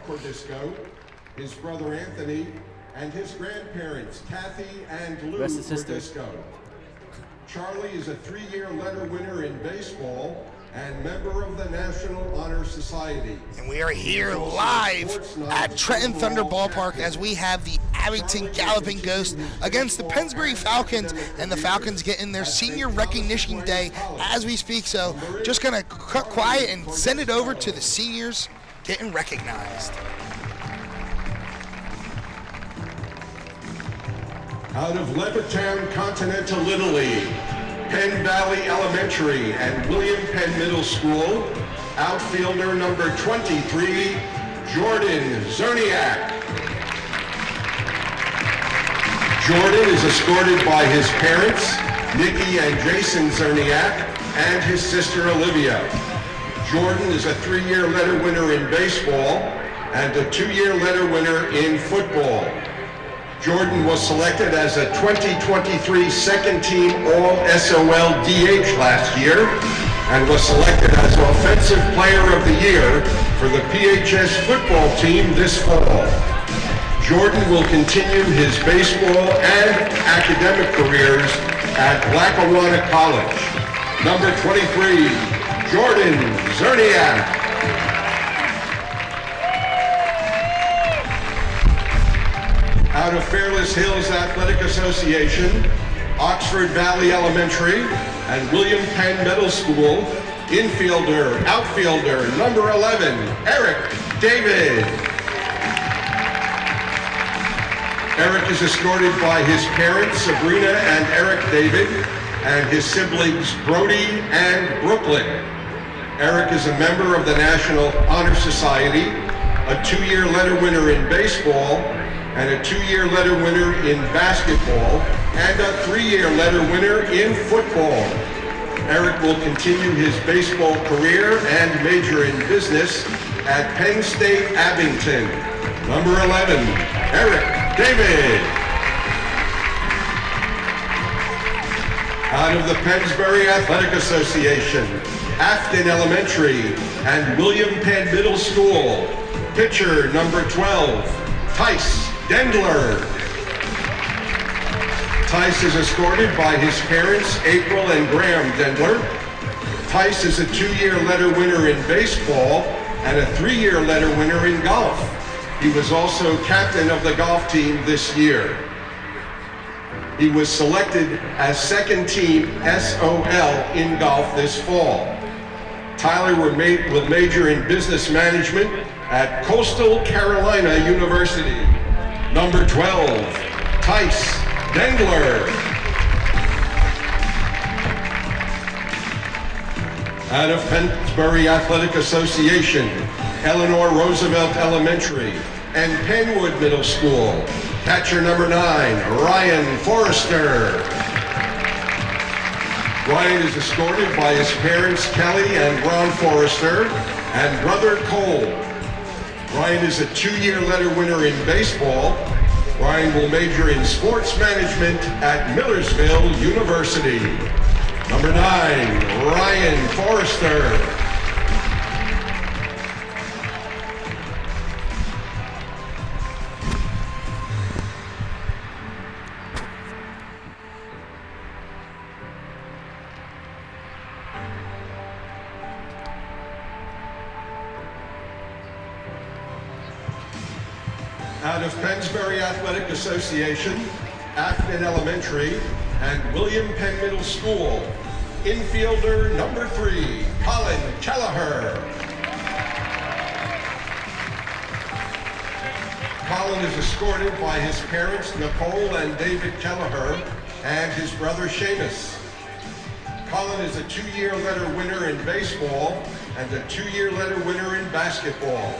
Cordisco, his brother Anthony, and his grandparents, Kathy and Lou Cordisco. Charlie is a 3-year letter winner in baseball and member of the National Honor Society. And we are here live at Trenton Thunder Ballpark as we have the Abington Galloping Ghost against the Pennsbury Falcons, and the Falcons getting their senior recognition day as we speak. So just gonna cut quiet and send it over to the seniors getting recognized. Out of Levittown Continental Little League, Penn Valley Elementary and William Penn Middle School, outfielder number 23, Jordan Zerniak. Jordan is escorted by his parents, Nikki and Jason Zerniak, and his sister Olivia. Jordan is a 3-year letter winner in baseball and a 2-year letter winner in football. Jordan was selected as a 2023 second-team All-SOL DH last year and was selected as Offensive Player of the Year for the PHS football team this fall. Jordan will continue his baseball and academic careers at Lackawanna College. Number 23, Jordan Zerniak. Out of Fairless Hills Athletic Association, Oxford Valley Elementary and William Penn Middle School, infielder, outfielder, number 11, Eric David. Eric is escorted by his parents, Sabrina and Eric David, and his siblings, Brody and Brooklyn. Eric is a member of the National Honor Society, a 2-year letter winner in baseball, and a 2-year letter winner in basketball, and a 3-year letter winner in football. Eric will continue his baseball career and major in business at Penn State Abington. Number 11, Eric David. Out of the Pennsbury Athletic Association, Afton Elementary and William Penn Middle School, pitcher number 12, Tice Dendler. Tice is escorted by his parents, April and Graham Dendler. Tice is a 2-year letter winner in baseball and a 3-year letter winner in golf. He was also captain of the golf team this year. He was selected as second-team SOL in golf this fall. Tyler will major in business management at Coastal Carolina University. Number 12, Tice Dendler. Out of Pennsbury Athletic Association, Eleanor Roosevelt Elementary and Penwood Middle School, catcher number 9, Ryan Forrester. Ryan is escorted by his parents, Kelly and Ron Forrester, and brother Cole. Ryan is a 2-year letter winner in baseball. Ryan will major in sports management at Millersville University. Number 9, Ryan Forrester. Out of Pennsbury Athletic Association, Afton Elementary, and William Penn Middle School, infielder number 3, Colin Kelleher. Colin is escorted by his parents, Nicole and David Kelleher, and his brother Seamus. Colin is a 2-year letter winner in baseball and a 2-year letter winner in basketball.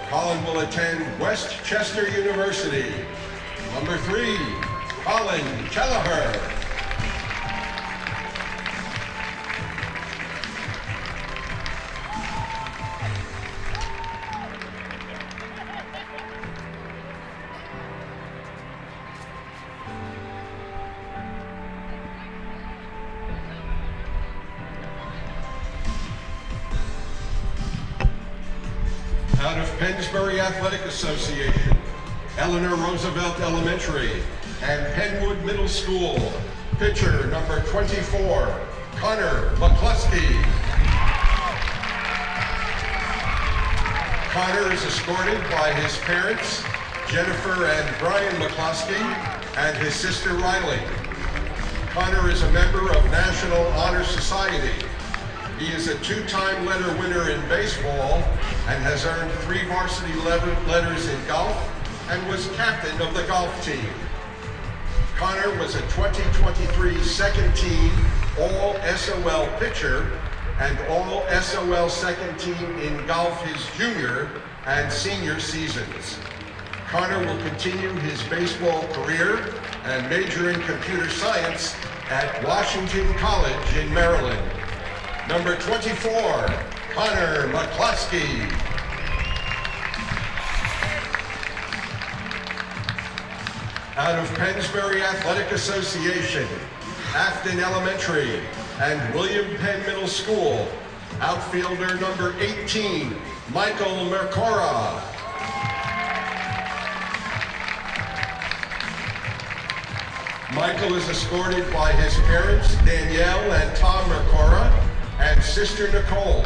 Colin will attend West Chester University. Number 3, Colin Kelleher. Out of Pennsbury Athletic Association, Eleanor Roosevelt Elementary, and Penwood Middle School, pitcher number 24, Connor McCluskey. Connor is escorted by his parents, Jennifer and Brian McCluskey, and his sister Riley. Connor is a member of National Honor Society. He is a two-time letter winner in baseball and has earned 3 varsity letters in golf and was captain of the golf team. Connor was a 2023 second team All-SOL pitcher and All-SOL second team in golf his junior and senior seasons. Connor will continue his baseball career and major in computer science at Washington College in Maryland. Number 24, Connor McCluskey. Out of Pennsbury Athletic Association, Afton Elementary, and William Penn Middle School, outfielder number 18, Michael Mercora. Michael is escorted by his parents, Danielle and Tom Mercora, and sister Nicole.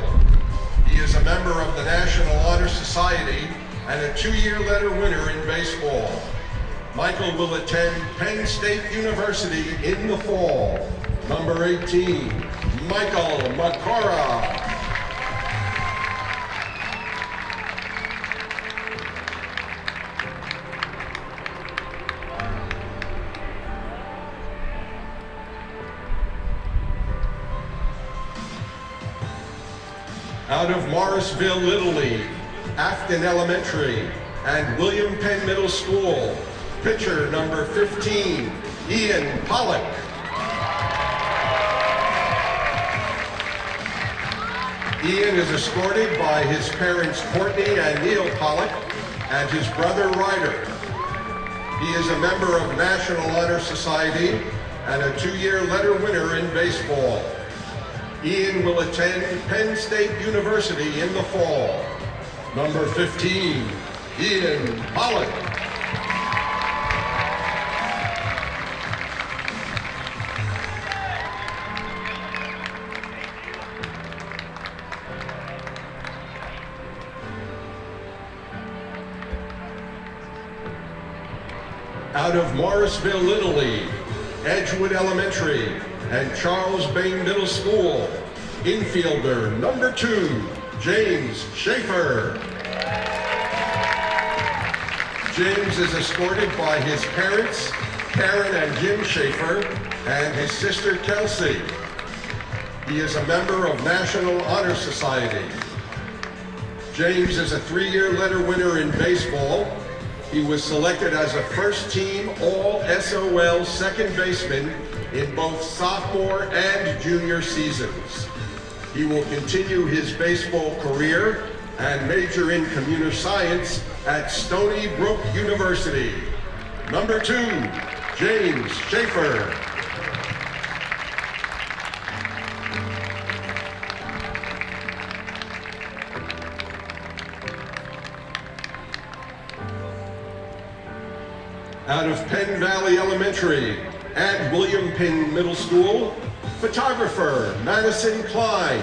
He is a member of the National Honor Society and a 2-year letter winner in baseball. Michael will attend Penn State University in the fall. Number 18, Michael Mercora. Out of Morrisville Little League, Afton Elementary, and William Penn Middle School, pitcher number 15, Ian Pollock. Ian is escorted by his parents Courtney and Neil Pollock and his brother Ryder. He is a member of National Honor Society and a 2-year letter winner in baseball. Ian will attend Penn State University in the fall. Number 15, Ian Pollock. Out of Morrisville Little League, Edgewood Elementary, and Charles Bain Middle School, infielder number 2, James Schaefer. James is escorted by his parents, Karen and Jim Schaefer, and his sister Kelsey. He is a member of National Honor Society. James is a 3-year letter winner in baseball. He was selected as a first-team All-SOL second baseman in both sophomore and junior seasons. He will continue his baseball career and major in computer science at Stony Brook University. Number 2, James Schaefer. Out of Penn Valley Elementary and William Penn Middle School, photographer Madison Klein.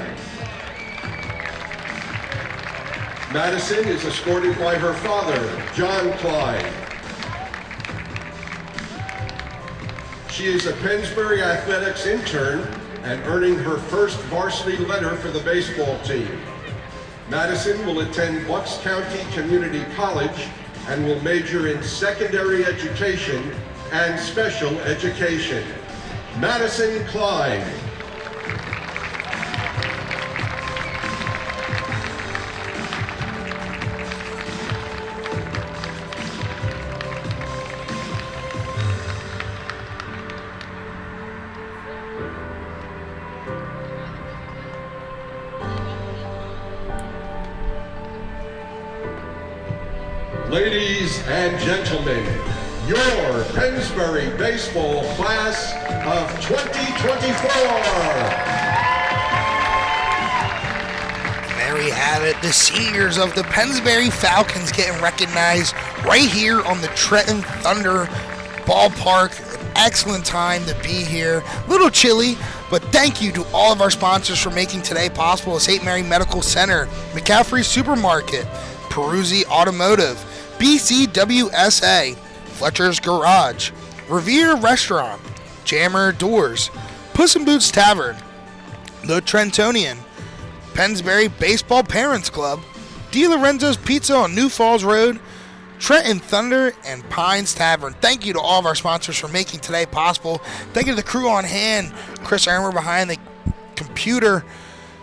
Madison is escorted by her father, John Klein. She is a Pennsbury Athletics intern and earning her first varsity letter for the baseball team. Madison will attend Bucks County Community College and will major in secondary education and special education. Madison Klein. Ladies and gentlemen, your Pennsbury baseball class of 2024. There we have it. The seniors of the Pennsbury Falcons getting recognized right here on the Trenton Thunder Ballpark. Excellent time to be here. A little chilly, but thank you to all of our sponsors for making today possible. St. Mary Medical Center, McCaffrey Supermarket, Peruzzi Automotive, BCWSA, Fletcher's Garage, Revere Restaurant, Jammer Doors, Puss in Boots Tavern, The Trentonian, Pennsbury Baseball Parents Club, DiLorenzo's Pizza on New Falls Road, Trenton Thunder, and Pines Tavern. Thank you to all of our sponsors for making today possible. Thank you to the crew on hand, Chris Armour behind the computer,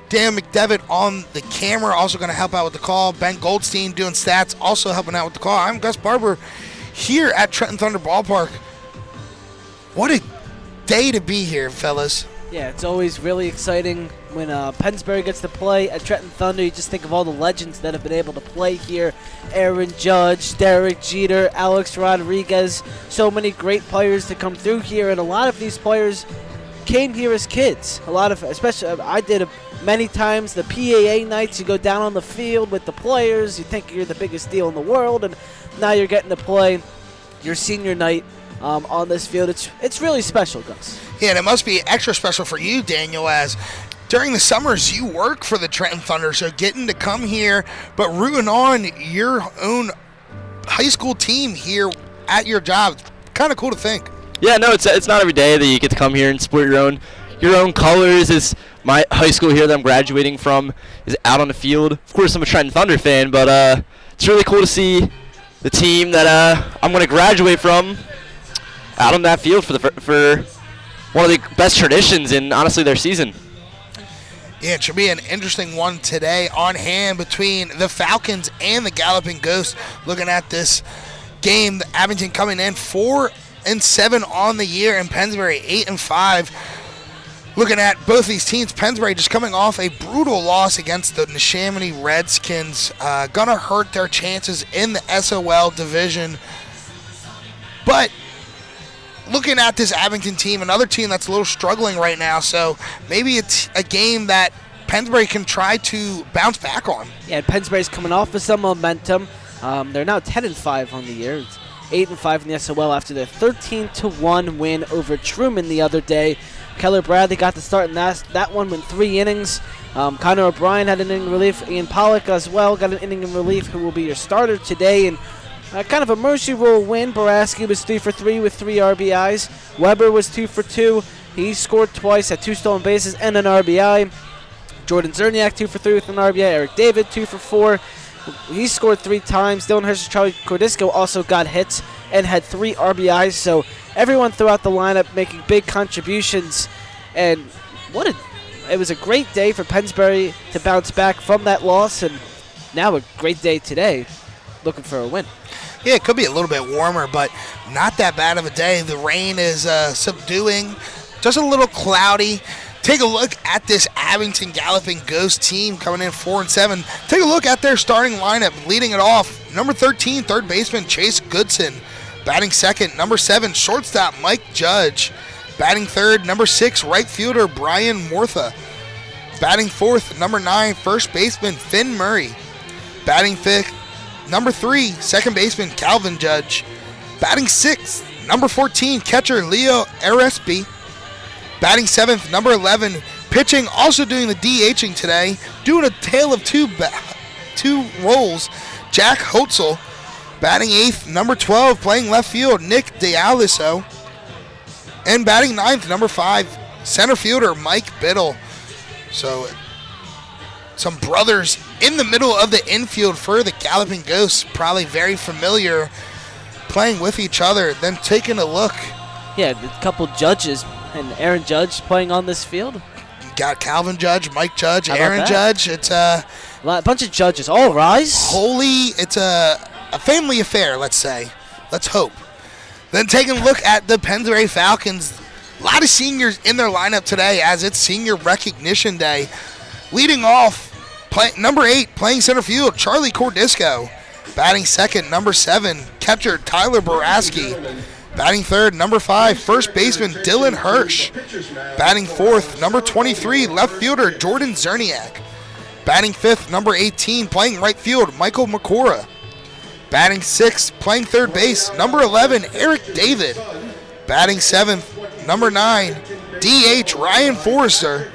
Dan McDevitt on the camera, also going to help out with the call, Ben Goldstein doing stats, also helping out with the call. I'm Gus Barber here at Trenton Thunder Ballpark. What a day to be here, fellas. Yeah, it's always really exciting when Pennsbury gets to play at Trenton Thunder. You just think of all the legends that have been able to play here. Aaron Judge, Derek Jeter, Alex Rodriguez. So many great players to come through here, and a lot of these players came here as kids. A lot of, especially, I did many times the PAA nights. You go down on the field with the players. You think you're the biggest deal in the world, and now you're getting to play your senior night on this field. It's really special, Gus. Yeah, and it must be extra special for you, Daniel, as during the summers you work for the Trenton Thunder, so getting to come here but rooting on your own high school team here at your job, kind of cool to think. Yeah, no, it's not every day that you get to come here and support your own colors. Is my high school here that I'm graduating from is out on the field. Of course, I'm a Trenton Thunder fan, but it's really cool to see the team that I'm going to graduate from out on that field for one of the best traditions in, honestly, their season. Yeah, it should be an interesting one today on hand between the Falcons and the Galloping Ghosts. Looking at this game, the Abington coming in 4-7 on the year, and Pennsbury 8-5. Looking at both these teams, Pennsbury just coming off a brutal loss against the Neshaminy Redskins. Gonna hurt their chances in the SOL division. But looking at this Abington team, another team that's a little struggling right now, so maybe it's a game that Pennsbury can try to bounce back on. Yeah, Pennsbury's coming off of some momentum. They're now 10-5 on the year. It's 8-5 in the SOL after their 13-1 win over Truman the other day. Keller Bradley got the start in that one, went 3 innings. Connor O'Brien had an inning in relief. Ian Pollock as well got an inning in relief, who will be your starter today. And kind of a mercy rule win. Boraski was 3 for 3 with 3 RBIs. Weber was 2 for 2. He scored twice, had 2 stolen bases and an RBI. Jordan Zerniak 2 for 3 with an RBI. Eric David 2 for 4. He scored 3 times. Dylan Hirsch and Charlie Cordisco also got hits and had 3 RBIs. So everyone throughout the lineup making big contributions. And it was a great day for Pennsbury to bounce back from that loss. And now a great day today, looking for a win. Yeah, it could be a little bit warmer, but not that bad of a day. The rain is subduing, just a little cloudy. Take a look at this Abington Galloping Ghost team coming in 4-7. Take a look at their starting lineup. Leading it off, number 13, third baseman Chase Goodson. Batting second, number 7, shortstop Mike Judge. Batting third, number 6, right fielder Brian Mortha. Batting fourth, number 9, first baseman Finn Murray. Batting fifth, number 3, second baseman Calvin Judge. Batting sixth, number 14, catcher Leo Arespi. Batting seventh, number 11, pitching, also doing the DHing today, doing a tale of two roles, Jack Hotzel. Batting eighth, number 12, playing left field, Nick D'Aliso. And batting ninth, number 5, center fielder Mike Biddle. So some brothers in the middle of the infield for the Galloping Ghosts, probably very familiar, playing with each other. Then taking a look. Yeah, a couple judges and Aaron Judge playing on this field. Got Calvin Judge, Mike Judge, Aaron Judge. It's a bunch of judges. All rise. It's a family affair, let's say. Let's hope. Then taking a look at the Pennsbury Falcons. A lot of seniors in their lineup today as it's Senior Recognition Day. Leading off, number 8, playing center field, Charlie Cordisco. Batting second, number 7, catcher Tyler Boraski. Batting third, number 5, first baseman Dylan Hirsch. Batting fourth, number 23, left fielder Jordan Zerniak. Batting 5th, number 18, playing right field, Michael McCora. Batting 6th, playing third base, number 11, Eric David. Batting 7th, number 9, DH Ryan Forrester.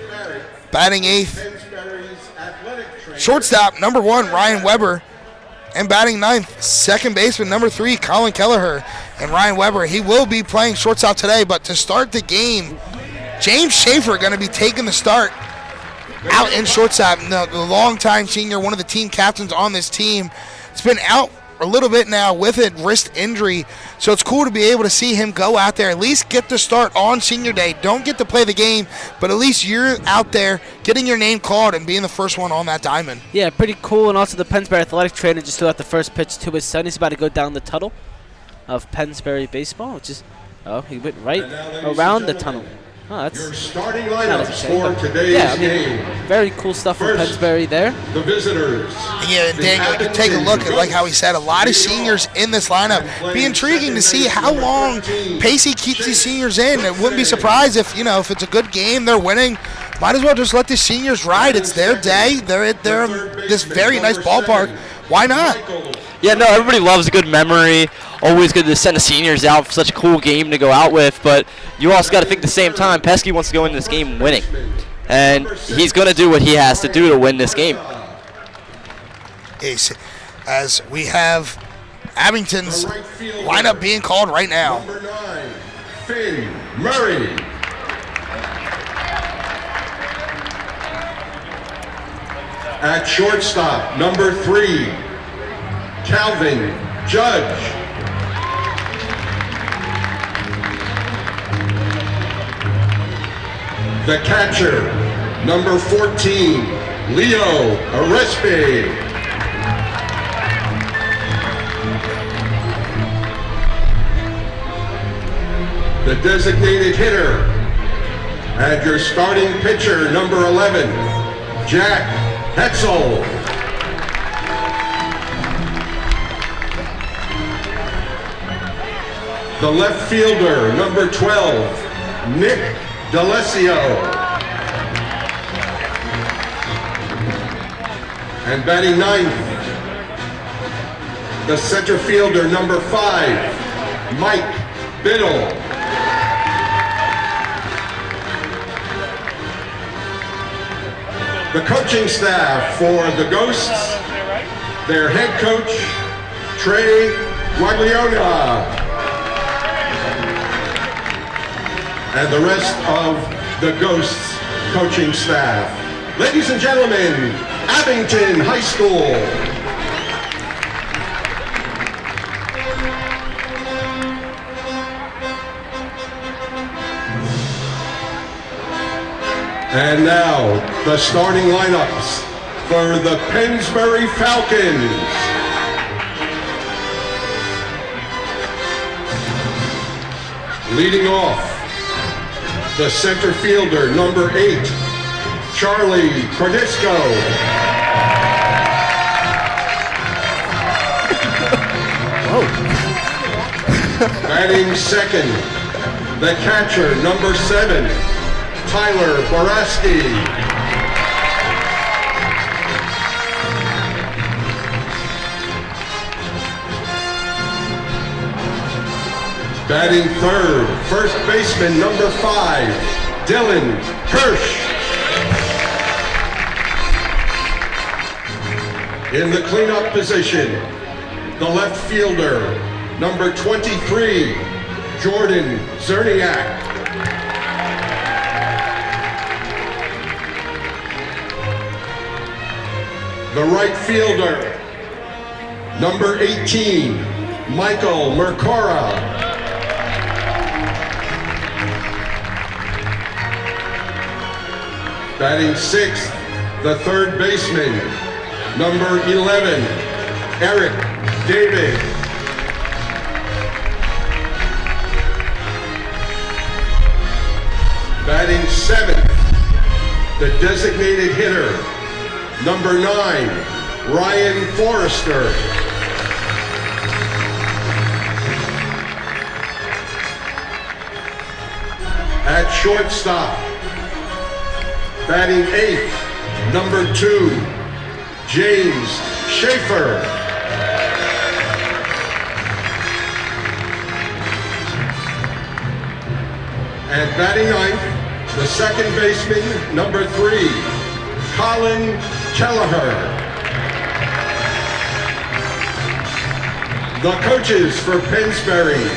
Batting 8th, shortstop, number 1, Ryan Weber. And batting 9th, second baseman, number 3, Colin Kelleher. And Ryan Weber, he will be playing shortstop today, but to start the game, James Schaefer going to be taking the start out in shortstop. The longtime senior, one of the team captains on this team. It's been out a little bit now with a wrist injury, so it's cool to be able to see him go out there, at least get the start on senior day. Don't get to play the game, but at least you're out there getting your name called and being the first one on that diamond. Yeah, pretty cool. And also the Pennsbury athletic trainer just threw out the first pitch to his son. He's about to go down the tunnel of Pennsbury baseball, which is, he went right around the tunnel. Oh, that's your starting not lineups as exciting, for but today's game. very cool stuff from First, Pennsbury there. The visitors. Yeah, and Daniel, you take a look at, like how he said, a lot of seniors in this lineup. Be intriguing to see how long Pacey keeps these seniors in. It wouldn't be surprised if, if it's a good game, they're winning. Might as well just let the seniors ride. It's their day. They're in this very nice ballpark. Why not? Yeah, no, everybody loves a good memory. Always good to send the seniors out for such a cool game to go out with, but you also got to think at the same time, Pesky wants to go into this game winning, and he's going to do what he has to do to win this game. As we have Abington's lineup being called right now. Number 9, Finn Murray. At shortstop, number 3, Calvin Judge. The catcher, number 14, Leo Arespe. The designated hitter, and your starting pitcher, number 11, Jack Hetzel. The left fielder, number 12, Nick D'Alessio. And batting 9th, the center fielder, number 5, Mike Biddle. The coaching staff for the Ghosts, their head coach, Trey Guagliona. And the rest of the Ghosts coaching staff. Ladies and gentlemen, Abington High School. And now, the starting lineups for the Pennsbury Falcons. Leading off, the center fielder, number 8, Charlie Cordisco. Batting second, the catcher, number 7, Tyler Boraski. Batting third, first baseman, number 5, Dylan Kirsch. In the cleanup position, the left fielder, number 23, Jordan Zerniak. The right fielder, number 18, Michael Mercora. Batting 6th, the third baseman, number 11, Eric David. Batting 7th, the designated hitter, number 9, Ryan Forrester. At shortstop, batting 8th, number 2, James Schaefer. And batting ninth, the second baseman, number 3, Colin Kelleher. The coaches for Pennsbury: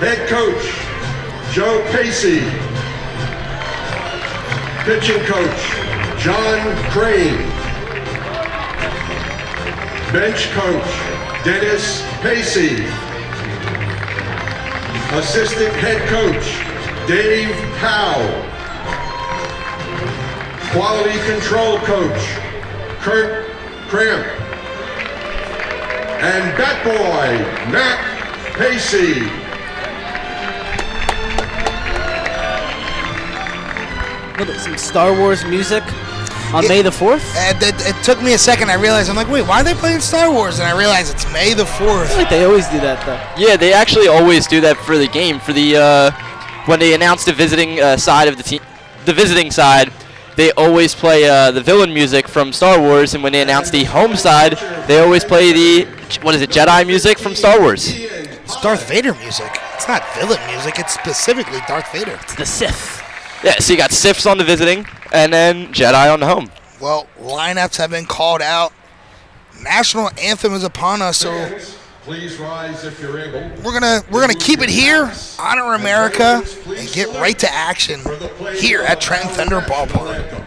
head coach Joe Pacey, pitching coach John Crane, bench coach Dennis Pacey, assistant head coach Dave Howe, quality control coach Kurt Cramp, and bat boy Matt Pacey. Some Star Wars music on May the 4th. It took me a second. I realized, I'm like, wait, why are they playing Star Wars? And I realized it's May the 4th. I feel like they always do that, though. Yeah, they actually always do that for the game. For the when they announce the visiting side of the team, the visiting side, they always play the villain music from Star Wars, and when they announce the home side, they always play the Jedi music from Star Wars. It's Darth Vader music. It's not villain music. It's specifically Darth Vader. It's the Sith. Yeah, so you got Siths on the visiting, and then Jedi on the home. Well, lineups have been called out. National anthem is upon us, so Please rise if you're able. we're gonna keep it here, honor America, and get right to action here at Trenton Thunder Ballpark.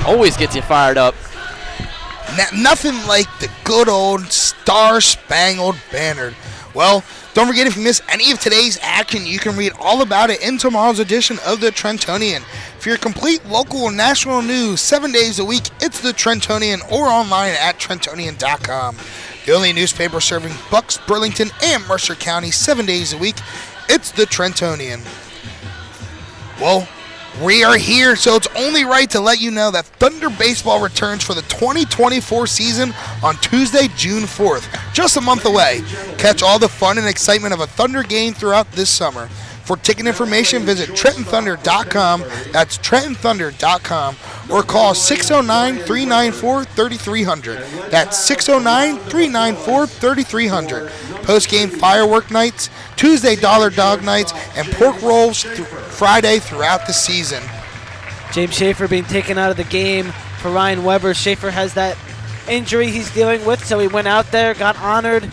Always gets you fired up. Nothing like the good old Star-Spangled Banner. Well, don't forget, if you miss any of today's action, you can read all about it in tomorrow's edition of the Trentonian. For your complete local and national news 7 days a week, it's the Trentonian, or online at Trentonian.com. The only newspaper serving Bucks, Burlington, and Mercer County 7 days a week, it's the Trentonian. Well, we are here, so it's only right to let you know that Thunder Baseball returns for the 2024 season on Tuesday, June 4th, just a month away. Catch all the fun and excitement of a Thunder game throughout this summer. For ticket information, visit TrentonThunder.com, that's TrentonThunder.com, or call 609-394-3300. That's 609-394-3300. Post-game firework nights, Tuesday Dollar Dog nights, and pork rolls Friday throughout the season. James Schaefer being taken out of the game for Ryan Weber. Schaefer has that injury he's dealing with, so he went out there, got honored.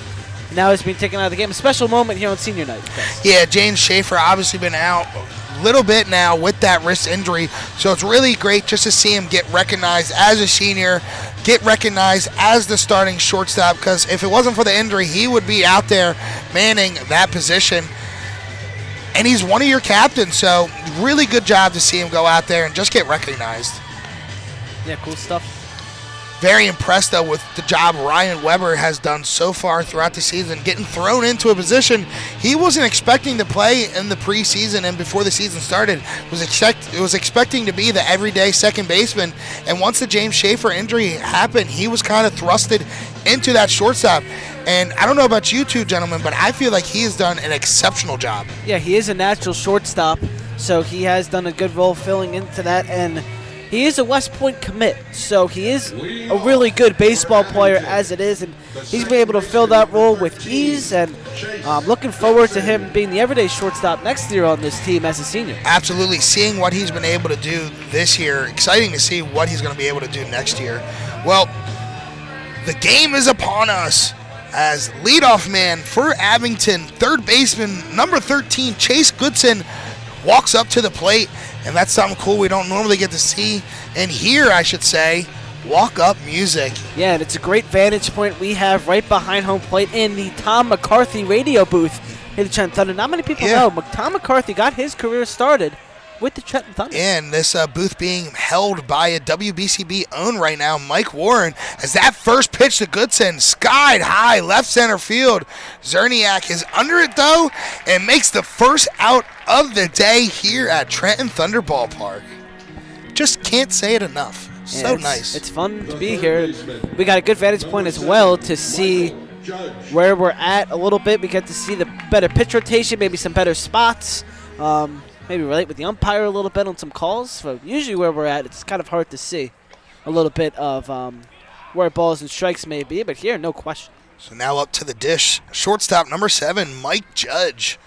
Now he's being taken out of the game. A special moment here on senior night. Yeah, James Schaefer obviously been out a little bit now with that wrist injury, so it's really great just to see him get recognized as a senior, get recognized as the starting shortstop, because if it wasn't for the injury, he would be out there manning that position. And he's one of your captains, so really good job to see him go out there and just get recognized. Yeah, cool stuff. Very impressed, though, with the job Ryan Weber has done so far throughout the season, getting thrown into a position he wasn't expecting to play in the preseason and before the season started. Was expecting to be the everyday second baseman, and once the James Schaefer injury happened, he was kind of thrusted into that shortstop. And I don't know about you two gentlemen, but I feel like he has done an exceptional job. Yeah, he is a natural shortstop. so he has done a good role filling into that, and he is a West Point commit, so he is a really good baseball player as it is, and he's been able to fill that role with ease, and I'm looking forward to him being the everyday shortstop next year on this team as a senior. Absolutely. Seeing what he's been able to do this year, exciting to see what he's going to be able to do next year. Well, the game is upon us as leadoff man for Abington, third baseman, number 13, Chase Goodson, walks up to the plate, and that's something cool we don't normally get to see and hear, I should say. Walk-up music. Yeah, and it's a great vantage point we have right behind home plate in the Tom McCarthy radio booth in the Trenton Thunder. Not many people know Tom McCarthy got his career started with the Trenton Thunder. And this booth being held by a WBCB own right now, Mike Warren, as that first pitch to Goodson, skied high, left center field. Zerniak is under it, though, and makes the first out of the day here at Trenton Thunder Ballpark. Just can't say it enough. So nice. It's fun to be here. We got a good vantage point as well to see where we're at a little bit. We get to see the better pitch rotation, maybe some better spots. Maybe relate with the umpire a little bit on some calls. So usually where we're at, it's kind of hard to see a little bit of where balls and strikes may be. But here, no question. So now up to the dish, shortstop number 7, Mike Judge.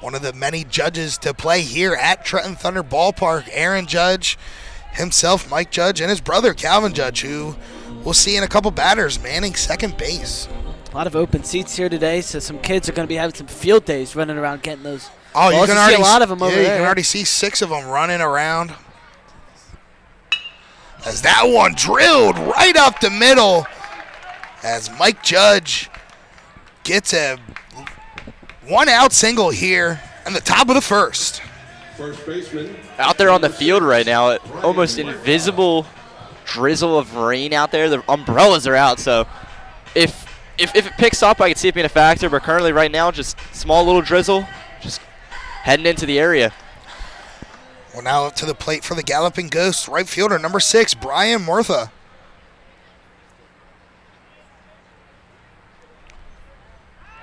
One of the many judges to play here at Trenton Thunder Ballpark, Aaron Judge himself, Mike Judge, and his brother, Calvin Judge, who we'll see in a couple batters manning second base. A lot of open seats here today, so some kids are going to be having some field days running around getting those. Oh, you can already see a lot of them over there. You can already see 6 of them running around. As that one drilled right up the middle, as Mike Judge gets a 1-out single here in the top of the first. First baseman. Out there on the field right now, almost invisible drizzle of rain out there. The umbrellas are out, so if it picks up, I can see it being a factor, but currently right now, just small little drizzle, just heading into the area. Well, now up to the plate for the Galloping Ghosts, right fielder, number 6, Brian Murtha.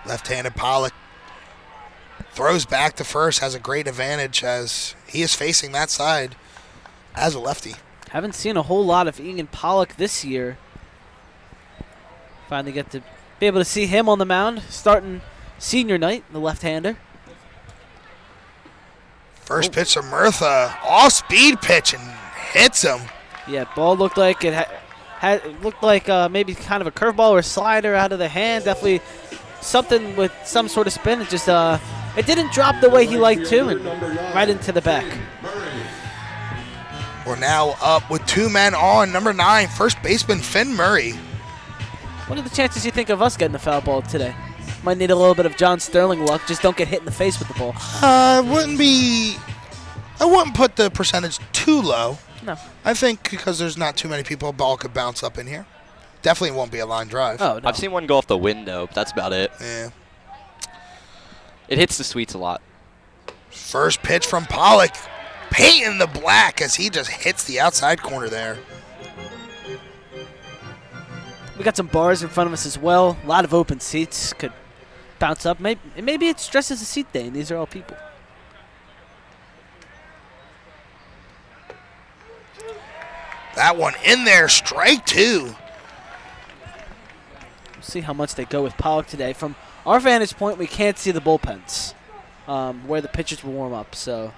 Left-handed Pollock throws back to first, has a great advantage as he is facing that side as a lefty. Haven't seen a whole lot of Ian Pollock this year. Finally get to be able to see him on the mound, starting senior night, the left-hander. First pitch to Murtha, off-speed pitch and hits him. Yeah, ball looked like it looked like maybe kind of a curveball or a slider out of the hand. Definitely something with some sort of spin. It just it didn't drop the way he liked to, and right into the back. We're now up with 2 men on. Number 9, first baseman Finn Murray. What are the chances you think of us getting the foul ball today? Might need a little bit of John Sterling luck. Just don't get hit in the face with the ball. I wouldn't put the percentage too low. No. I think because there's not too many people, a ball could bounce up in here. Definitely won't be a line drive. Oh, no. I've seen one go off the window, but that's about it. Yeah. It hits the sweets a lot. First pitch from Pollock. Painting the black as he just hits the outside corner there. We got some bars in front of us as well. A lot of open seats. Could bounce up. Maybe it's dressed as a seat day, and these are all people. That one in there, strike 2. See how much they go with Pollock today. From our vantage point, we can't see the bullpens where the pitchers will warm up. So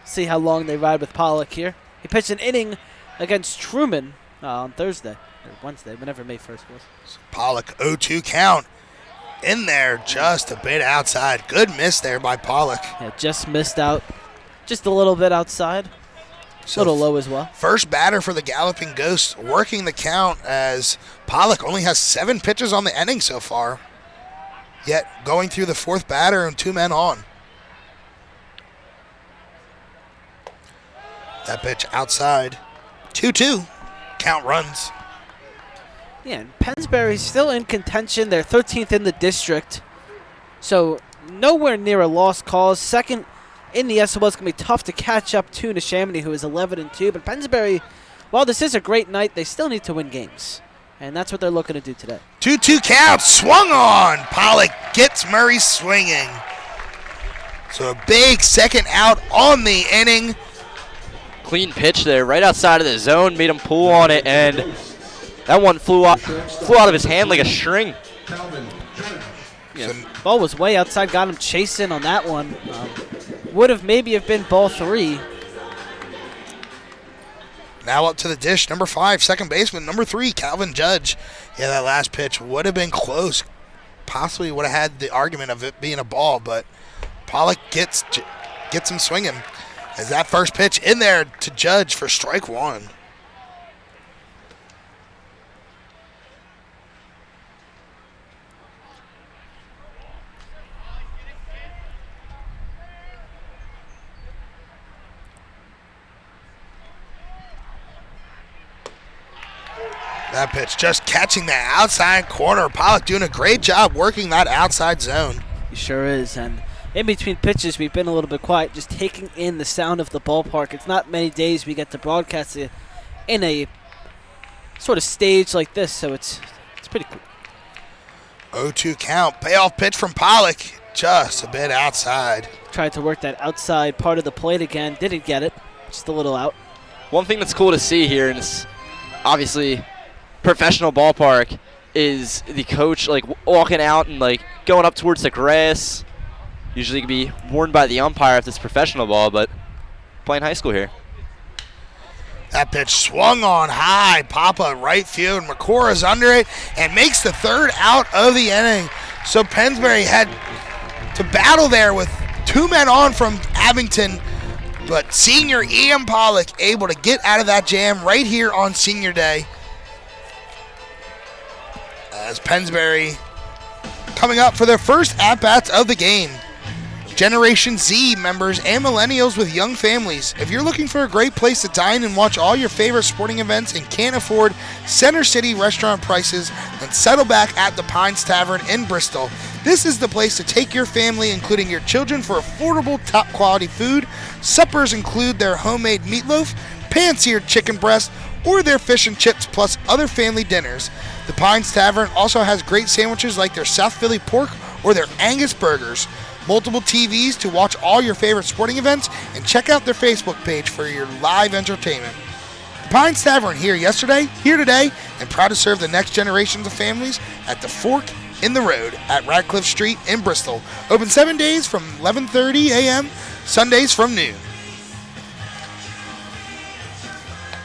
see how long they ride with Pollock here. He pitched an inning against Truman on Thursday or Wednesday, whenever May 1st was. Pollock 0-2 count. In there, just a bit outside. Good miss there by Pollock. Yeah, just missed out. Just a little bit outside. A little low as well. First batter for the Galloping Ghosts, working the count as Pollock only has 7 pitches on the inning so far. Yet going through the 4th batter and 2 men on. That pitch outside. 2-2. Count runs. Yeah, and Pennsbury's still in contention. They're 13th in the district. So nowhere near a lost cause. Second in the SOL. It's going to be tough to catch up to Neshaminy, who is 11-2. But Pennsbury, while this is a great night, they still need to win games. And that's what they're looking to do today. 2-2 count, swung on. Pollock gets Murray swinging. So a big second out on the inning. Clean pitch there, right outside of the zone, made him pull on it, and that one flew out of his hand like a string. Yeah. Ball was way outside, got him chasing on that one. Would have maybe have been ball 3. Now up to the dish, number 5, second baseman, number 3, Calvin Judge. Yeah, that last pitch would have been close. Possibly would have had the argument of it being a ball, but Pollock gets him swinging. As that first pitch in there to Judge for strike 1. That pitch just catching the outside corner. Pollock doing a great job working that outside zone. He sure is. And in between pitches, we've been a little bit quiet, just taking in the sound of the ballpark. It's not many days we get to broadcast it in a sort of stage like this, so it's pretty cool. 0-2 count. Payoff pitch from Pollock. Just a bit outside. Tried to work that outside part of the plate again. Didn't get it. Just a little out. One thing that's cool to see here, and it's obviously professional ballpark, is the coach like walking out and like going up towards the grass. Usually can be warned by the umpire if it's professional ball, but playing high school here. That pitch swung on high. Papa right field. McCora's under it and makes the third out of the inning. So Pennsbury had to battle there with 2 men on from Abington, but senior Ian Pollock able to get out of that jam right here on senior day. As Pennsbury coming up for their first at-bats of the game. Generation Z members and millennials with young families. If you're looking for a great place to dine and watch all your favorite sporting events and can't afford Center City restaurant prices, then settle back at the Pines Tavern in Bristol. This is the place to take your family, including your children, for affordable, top-quality food. Suppers include their homemade meatloaf, pan-seared chicken breast, or their fish and chips, plus other family dinners. The Pines Tavern also has great sandwiches like their South Philly pork or their Angus burgers. Multiple TVs to watch all your favorite sporting events, and check out their Facebook page for your live entertainment. The Pines Tavern, here yesterday, here today, and proud to serve the next generations of families at the Fork in the Road at Radcliffe Street in Bristol. Open 7 days from 11:30 a.m., Sundays from noon.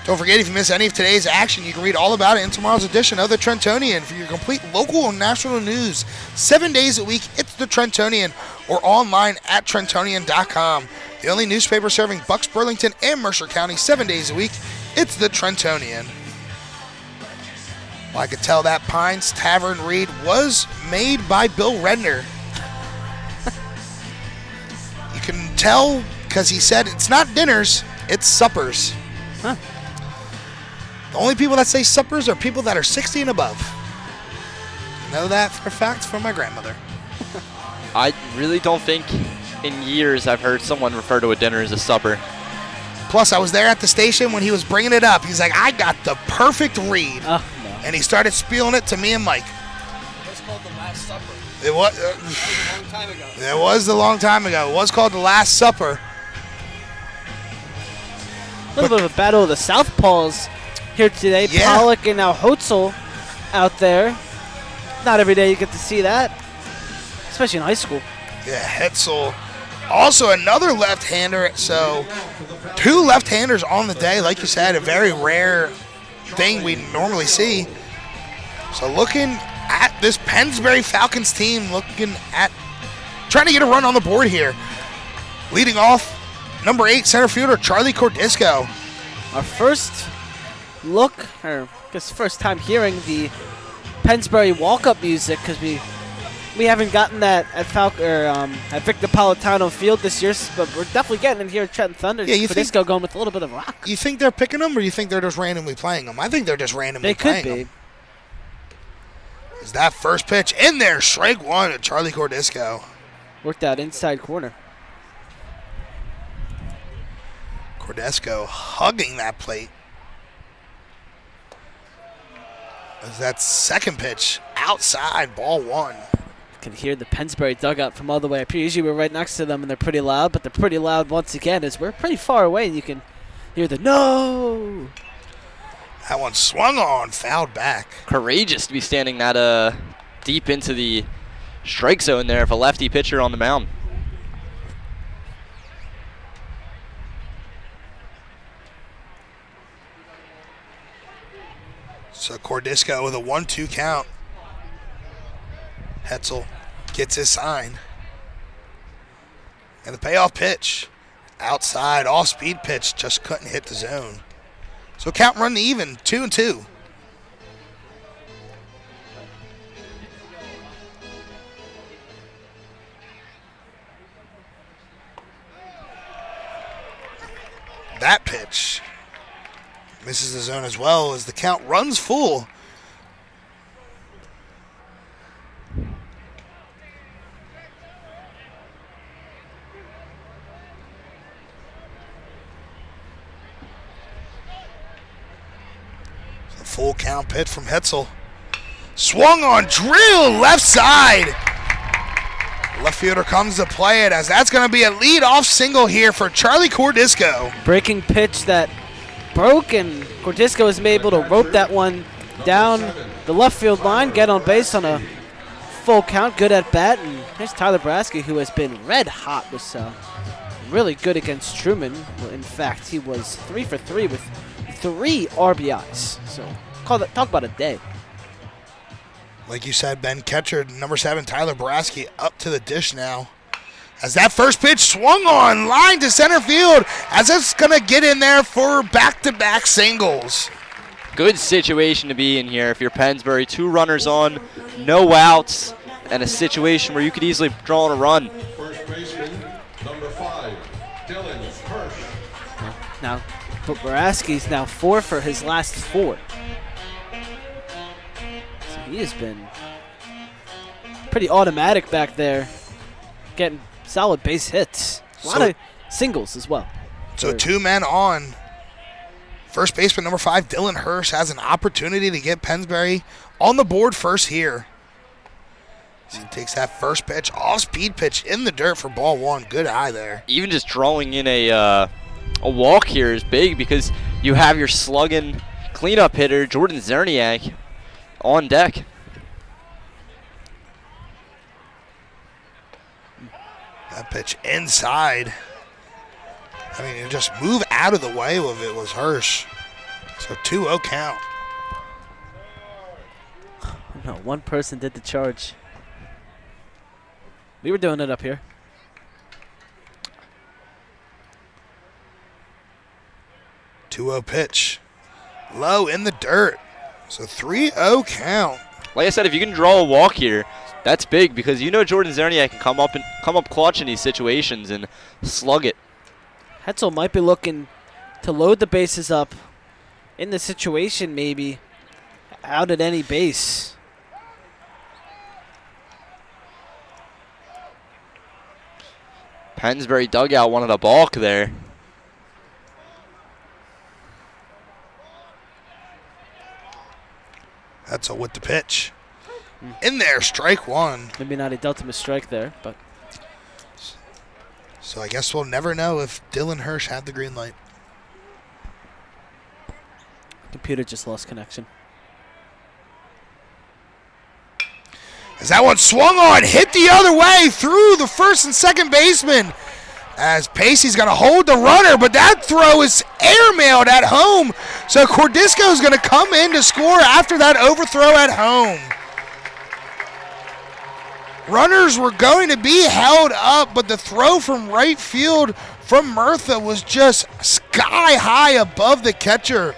Don't forget, if you miss any of today's action, you can read all about it in tomorrow's edition of the Trentonian. For your complete local and national news, 7 days a week, it's the Trentonian, or online at Trentonian.com. The only newspaper serving Bucks, Burlington, and Mercer County 7 days a week, it's the Trentonian. Well, I could tell that Pines Tavern read was made by Bill Redner. You can tell because he said it's not dinners, it's suppers. Huh. The only people that say suppers are people that are 60 and above. Know that for a fact from my grandmother. I really don't think in years I've heard someone refer to a dinner as a supper. Plus, I was there at the station when he was bringing it up. He's like, I got the perfect read. Oh, no. And he started spieling it to me and Mike. It was called The Last Supper. It was a long time ago. It was a long time ago. It was called The Last Supper. A little bit of a battle of the Southpaws here today. Yeah. Pollock and now Hotzel out there. Not every day you get to see that, especially in high school. Yeah, Hetzel. Also another left-hander. So 2 left-handers on the day. Like you said, a very rare thing we normally see. So looking at this Pennsbury Falcons team, looking at trying to get a run on the board here. Leading off, number 8 center fielder Charlie Cordisco. Our first look, or I guess first time hearing the Pennsbury walk-up music, because we haven't gotten that at at Victor Politano Field this year, but we're definitely getting it here at Trenton Thunder. Yeah, you Cordisco going with a little bit of rock. You think they're picking them, or you think they're just randomly playing them? I think they're just randomly playing them. They could be. Is that first pitch in there? Strike 1 to Charlie Cordisco. Worked out inside corner. Cordisco hugging that plate. As that second pitch outside, ball one. Can hear the Pennsbury dugout from all the way up here. Usually we're right next to them and they're pretty loud, but they're pretty loud once again as we're pretty far away and you can hear the no. That one swung on, fouled back. Courageous to be standing that deep into the strike zone there of a lefty pitcher on the mound. So Cordisco with a 1-2 count. Hetzel gets his sign. And the payoff pitch. Outside, off-speed pitch, just couldn't hit the zone. So count run even, 2-2. That pitch misses the zone as well as the count runs full. The full count pitch from Hetzel. Swung on, drill, left side. Left fielder comes to play it as that's going to be a lead-off single here for Charlie Cordisco. Breaking pitch that broke, and Cordisco was able to rope that one down the left field line, get on base on a full count, good at bat. And here's Tyler Brasky, who has been red hot, was really good against Truman. In fact, he was 3 for 3 with 3 RBIs. So talk about a day. Like you said, Ben catcher, number 7, Tyler Brasky, up to the dish now. As that first pitch swung on, line to center field, as it's going to get in there for back-to-back singles. Good situation to be in here if you're Pennsbury. 2 runners on, no outs, and a situation where you could easily draw on a run. First baseman, number 5, Dylan Hirsch. Now, but Brasky's now 4 for his last 4. So he has been pretty automatic back there, getting solid base hits. A lot of singles as well. So 2 men on. First baseman number 5, Dylan Hirsch, has an opportunity to get Pennsbury on the board first here. So he takes that first pitch, off-speed pitch in the dirt for ball one. Good eye there. Even just drawing in a walk here is big because you have your slugging cleanup hitter, Jordan Zerniak, on deck. That pitch inside. I mean, just move out of the way of it was Hirsch. So 2-0 count. No, one person did the charge. We were doing it up here. Pitch. Low in the dirt. So 3-0 count. Like I said, if you can draw a walk here, that's big because you know Jordan Zerniak can come up clutch in these situations and slug it. Hetzel might be looking to load the bases up in the situation, maybe out at any base. Pennsbury dugout wanted a balk there. Hetzel with the pitch. In there, strike one. Maybe not, he dealt him a strike there, but so I guess we'll never know if Dylan Hirsch had the green light. computer just lost connection. As that one swung on, hit the other way through the first and second baseman. As Pacey's going to hold the runner, but that throw is airmailed at home. So Cordisco is going to come in to score after that overthrow at home. Runners were going to be held up, but the throw from right field from Murtha was just sky high above the catcher.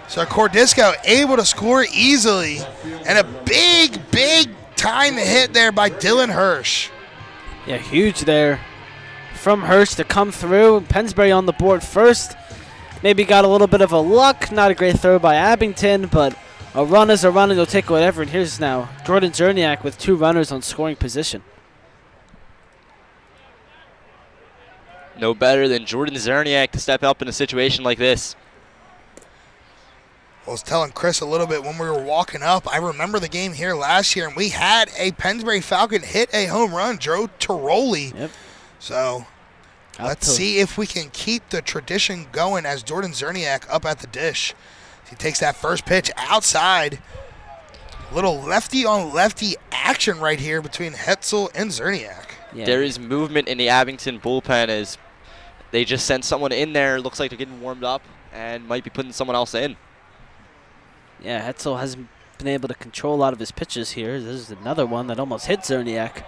So Cordisco able to score easily. And a big, big time hit there by Dylan Hirsch. Yeah, huge there from Hirsch to come through. Pennsbury on the board first. Maybe got a little bit of a luck. Not a great throw by Abington, but a run is a run, and they'll take whatever. And here's now Jordan Zerniak with 2 runners on scoring position. No better than Jordan Zerniak to step up in a situation like this. I was telling Chris a little bit when we were walking up. I remember the game here last year, and we had a Pennsbury Falcon hit a home run, Joe Tiroli. Yep. So let's see if we can keep the tradition going as Jordan Zerniak up at the dish. He takes that first pitch outside. Little lefty on lefty action right here between Hetzel and Zerniak. Yeah. There is movement in the Abington bullpen as they just sent someone in there. Looks like they're getting warmed up and might be putting someone else in. Yeah, Hetzel hasn't been able to control a lot of his pitches here. This is another one that almost hit Zerniak.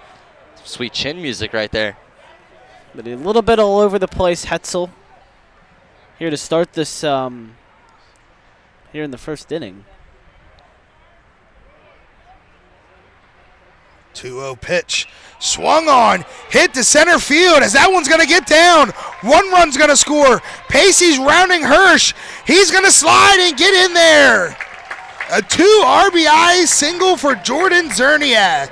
Sweet chin music right there. But a little bit all over the place, Hetzel. Here to start this here in the first inning. 2-0 pitch. Swung on. Hit to center field as that one's going to get down. One run's going to score. Pacey's rounding Hirsch. He's going to slide and get in there. A 2 RBI single for Jordan Zerniak.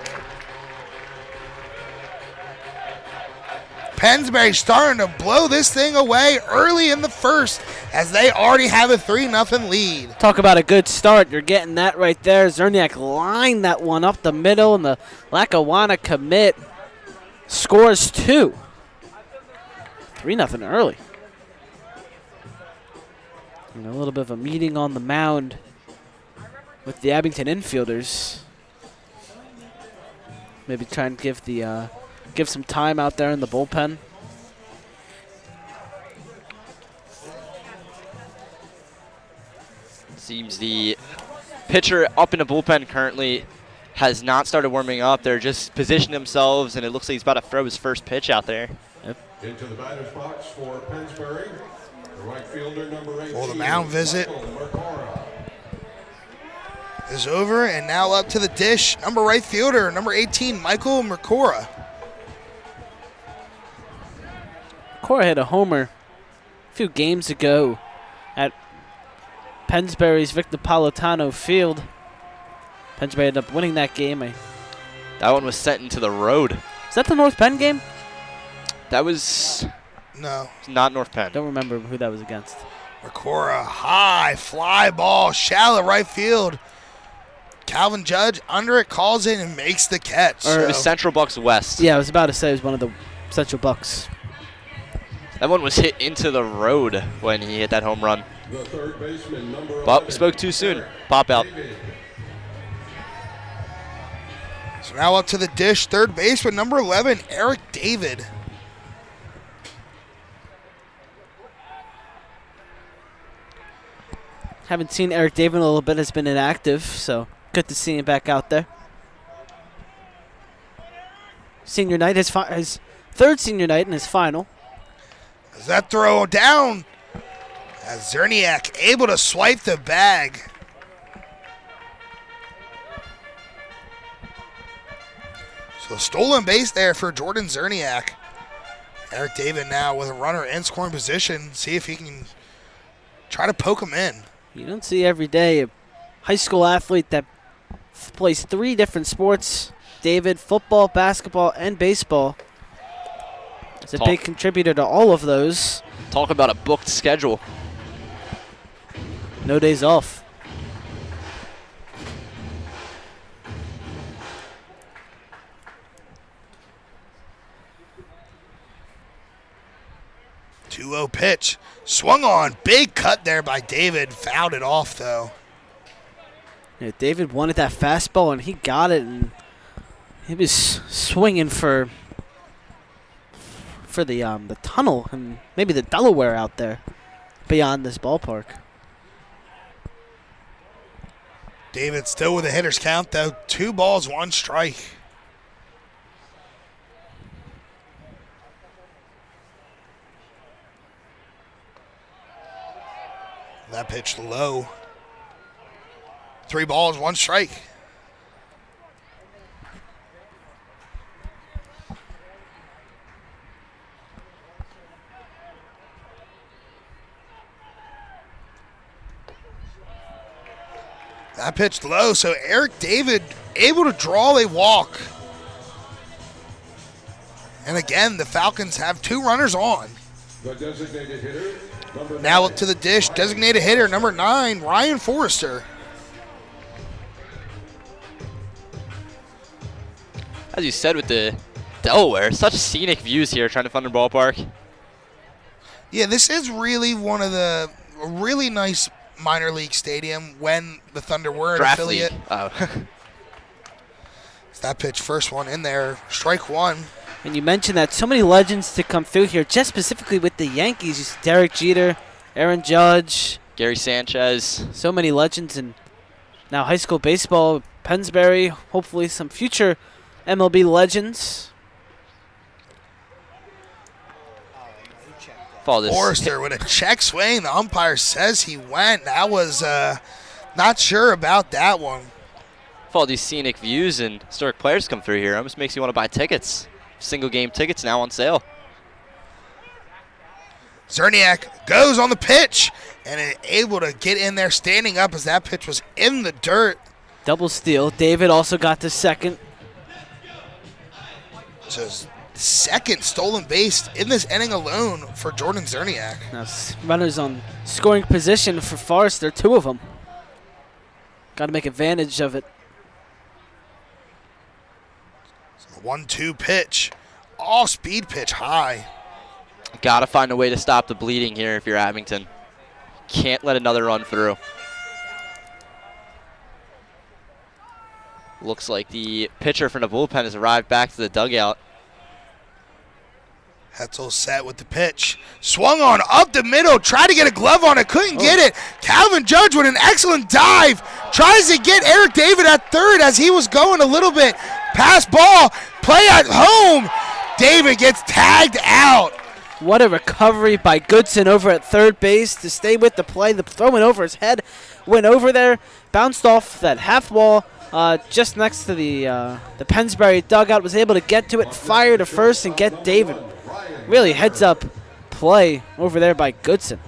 Pennsbury starting to blow this thing away early in the first as they already have a 3-0 lead. Talk about a good start. You're getting that right there. Zerniak lined that one up the middle, and the Lackawanna commit scores 2. 3-0 early. And a little bit of a meeting on the mound with the Abington infielders. Maybe try and give the give some time out there in the bullpen. Seems the pitcher up in the bullpen currently has not started warming up. They're just positioning themselves, and it looks like he's about to throw his first pitch out there. Into the batter's box for Pennsbury, the right fielder, number 18. Well, the mound visit Michael is over, and now up to the dish, number right fielder, number 18, Michael Mercora. Cora hit a homer a few games ago at Pennsbury's Victor Politano Field. Pennsbury ended up winning that game. That one was sent into the road. Is that the North Penn game? That was No. not North Penn. Don't remember who that was against. Mercora, high fly ball, shallow right field. Calvin Judge under it, calls in and makes the catch. It was Central Bucks West. Yeah, I was about to say it was one of the Central Bucks. That one was hit into the road when he hit that home run. The third baseman, number But 11. spoke too soon. Pop out. So now up to the dish, third baseman, number 11, Eric David. Haven't seen Eric David in a little bit. Has been inactive, so good to see him back out there. Senior night, his third senior night and his final. Is that throw down? As Zerniak able to swipe the bag. So stolen base there for Jordan Zerniak. Eric David now with a runner in scoring position. See if he can try to poke him in. You don't see every day a high school athlete that plays 3 different sports. David, football, basketball, and baseball. He's a big contributor to all of those. Talk about a booked schedule. No days off. Two-0 pitch. Swung on. Big cut there by David. Fouled it off, though. Yeah, David wanted that fastball, and he got it, and he was swinging for the tunnel and maybe the Delaware out there beyond this ballpark. David still with a hitter's count, though. 2 balls, 1 strike. That pitch low. 3 balls, 1 strike. That pitched low, so Eric David able to draw a walk. And again, the Falcons have 2 runners on. The designated hitter, number Now 9. up to the dish, designated hitter number 9, Ryan Forrester. As you said with the Delaware, such scenic views here, Trenton Thunder Ballpark. Yeah, this is really one of the really nice minor league stadium when the Thunder were an Draft affiliate. league. Oh. It's that pitch, first one in there, strike one. And you mentioned that so many legends to come through here, just specifically with the Yankees. You see Derek Jeter, Aaron Judge, Gary Sanchez. so many legends, and now high school baseball, Pennsbury, hopefully some future MLB legends. Follow this. Forrester with a check swing. The umpire says he went. That was not sure about that one. Follow these scenic views and historic players come through here. Almost makes you want to buy tickets. Single game tickets now on sale. Zerniak goes on the pitch and is able to get in there standing up as that pitch was in the dirt. Double steal. David also got the second. Just second stolen base in this inning alone for Jordan Zerniak. Now runners on scoring position for Forrester, 2 of them. Got to make advantage of it. 1-2 pitch. All speed pitch high. Got to find a way to stop the bleeding here if you're Abington. Can't let another run through. Looks like the pitcher from the bullpen has arrived back to the dugout. Hetzel set with the pitch. Swung on up the middle. Tried to get a glove on it. Couldn't get it. Calvin Judge with an excellent dive. Tries to get Eric David at third as he was going a little bit. Pass ball. Play at home. David gets tagged out. What a recovery by Goodson over at third base to stay with the play. The throw went over his head. Went over there. Bounced off that half wall just next to the Pennsbury dugout. Was able to get to it. Fire to first and get David. Really heads up play over there by Goodson.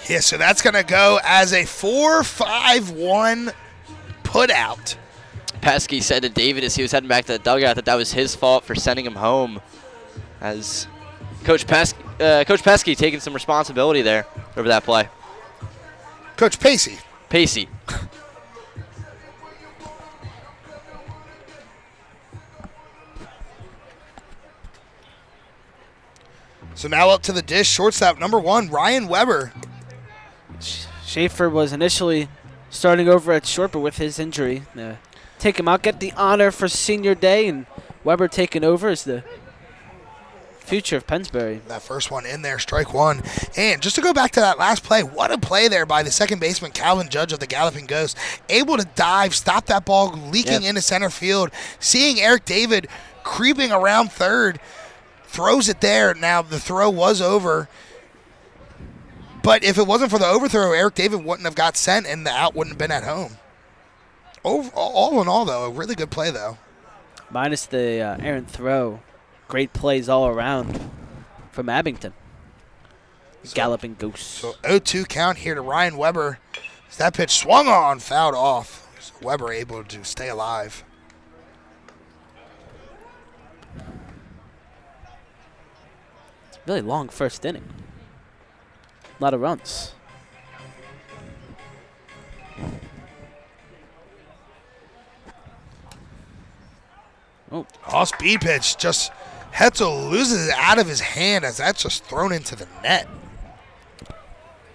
Yeah, so that's going to go as a 4-5-1 put out. Pesky said to David as he was heading back to the dugout that was his fault for sending him home. As Coach Pesky taking some responsibility there over that play. Coach Pacey. Pacey. So now up to the dish, shortstop number 1, Ryan Weber. Schaefer was initially starting over at short, but with his injury, take him out, get the honor for senior day, and Weber taking over as the future of Pennsbury. That first one in there, strike one. And just to go back to that last play, what a play there by the second baseman, Calvin Judge of the Galloping Ghost. Able to dive, stop that ball leaking into center field. Seeing Eric David creeping around third. Throws it there. Now, the throw was over. But if it wasn't for the overthrow, Eric David wouldn't have got sent, and the out wouldn't have been at home. All in all, though, a really good play, though. Minus the errant throw. Great plays all around from Abington. Galloping Ghost. So 0-2 count here to Ryan Weber. As that pitch swung on, fouled off. So Weber able to stay alive. Really long first inning. A lot of runs. Oh, All speed pitch. Just Hetzel loses it out of his hand as that's just thrown into the net.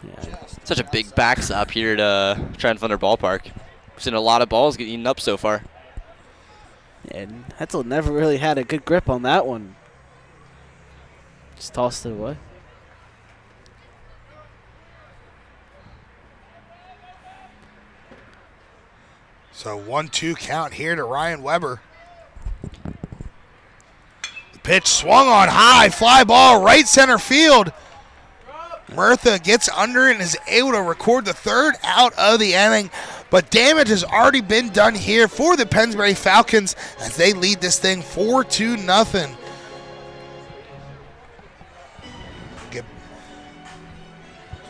yeah. Such a big backstop here at Trenton Thunder Ballpark. We've seen a lot of balls get eaten up so far. And Hetzel never really had a good grip on that one. Just tossed it away. So 1-2 count here to Ryan Weber. The pitch swung on high, fly ball, right center field. Murtha gets under it and is able to record the third out of the inning. But damage has already been done here for the Pennsbury Falcons as they lead this thing 4-0.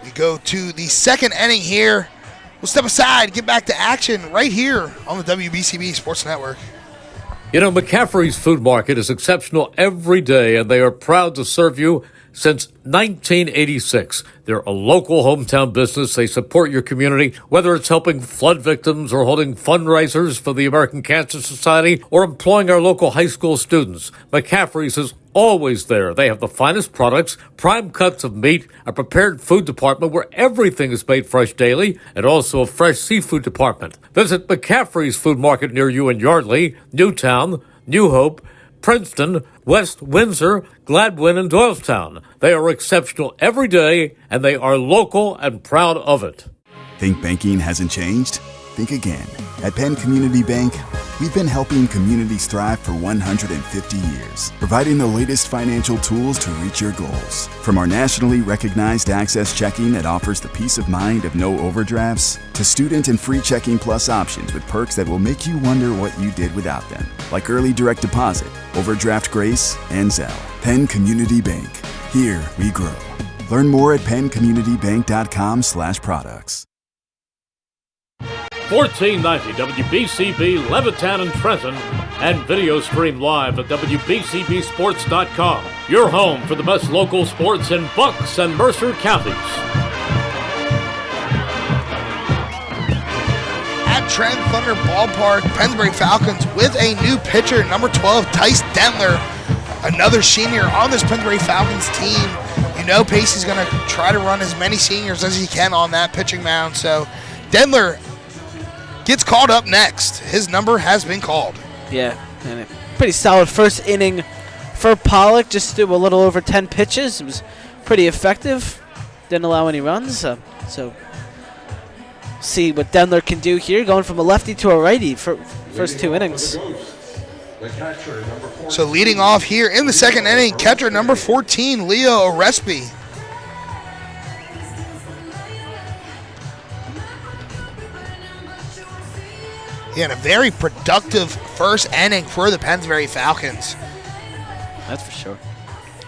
We go to the second inning here. We'll step aside, get back to action right here on the WBCB Sports Network. You know, McCaffrey's Food Market is exceptional every day, and they are proud to serve you Since 1986, they're a local hometown business. They support your community, whether it's helping flood victims or holding fundraisers for the American Cancer Society or employing our local high school students. McCaffrey's is always there. They have the finest products, prime cuts of meat, a prepared food department where everything is made fresh daily, and also a fresh seafood department. Visit McCaffrey's Food Market near you in Yardley, Newtown, New Hope, Princeton, West Windsor, Gladwin, and Doylestown. They are exceptional every day, and they are local and proud of it. Think banking hasn't changed? Think again. At Penn Community Bank, we've been helping communities thrive for 150 years, providing the latest financial tools to reach your goals. From our nationally recognized Access Checking that offers the peace of mind of no overdrafts, to student and free Checking Plus options with perks that will make you wonder what you did without them, like early direct deposit, overdraft grace, and Zelle. Penn Community Bank. Here we grow. Learn more at penncommunitybank.com/products. 1490 WBCB Levittown and Trenton, and video stream live at WBCBsports.com. Your home for the best local sports in Bucks and Mercer counties. At Trenton Thunder Ballpark, Pennsbury Falcons with a new pitcher, number 12, Tice Dendler, another senior on this Pennsbury Falcons team. You know Pacey's going to try to run as many seniors as he can on that pitching mound, so Dendler gets called up next. His number has been called. Yeah, and a pretty solid first inning for Pollock. Just threw a little over 10 pitches. It was pretty effective. Didn't allow any runs. So see what Dendler can do here, going from a lefty to a righty for first 2 innings. So leading off here in the second inning, catcher number 14, Leo Orespi. And a very productive first inning for the Pennsbury Falcons. That's for sure.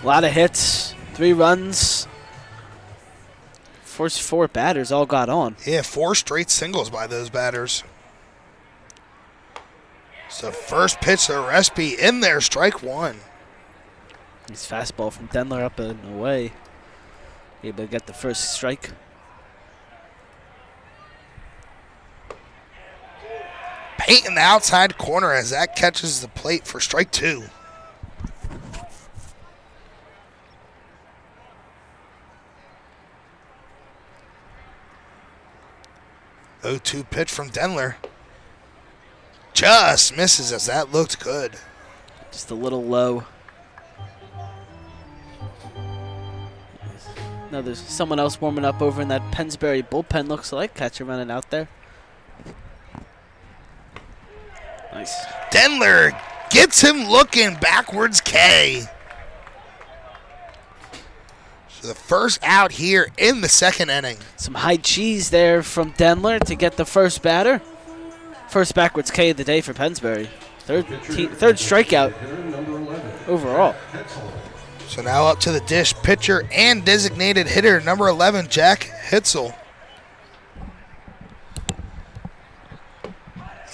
A lot of hits, 3 runs. First 4 batters all got on. Yeah, 4 straight singles by those batters. So first pitch to Orespi in there, strike 1. Nice fastball from Dendler up and away. Able to get the first strike. Paint in the outside corner as that catches the plate for strike 2. Oh, 2 pitch from Dendler. Just misses as that looked good. Just a little low. Now there's someone else warming up over in that Pennsbury bullpen, looks like. Catcher running out there. Nice. Dendler gets him looking backwards K. So the first out here in the second inning. Some high cheese there from Dendler to get the first batter. First backwards K of the day for Pennsbury. Third strikeout overall. So now up to the dish, pitcher and designated hitter, number 11, Jack Hitzel.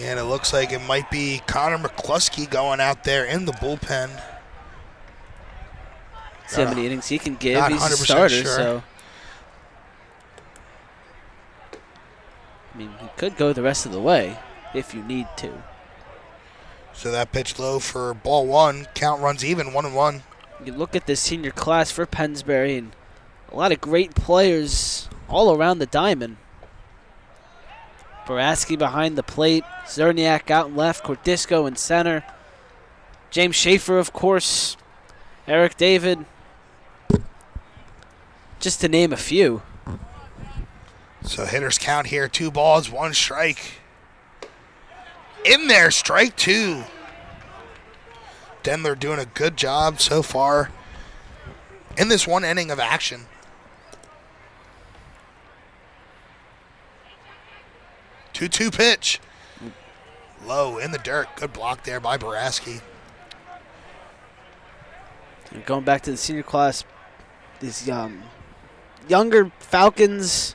And it looks like it might be Connor McCluskey going out there in the bullpen. See how many innings he can give. Not He's a 100% starter, sure. so. I mean, he could go the rest of the way if you need to. So that pitch low for ball 1. Count runs even, 1-1. You look at this senior class for Pennsbury, and a lot of great players all around the diamond. Boraski behind the plate, Zerniak out in left, Cordisco in center, James Schaefer, of course, Eric David, just to name a few. So hitters count here, 2 balls, 1 strike. In there, strike 2. Dendler doing a good job so far in this 1 inning of action. 2-2 pitch. Low in the dirt. Good block there by Boraski. And going back to the senior class, these younger Falcons,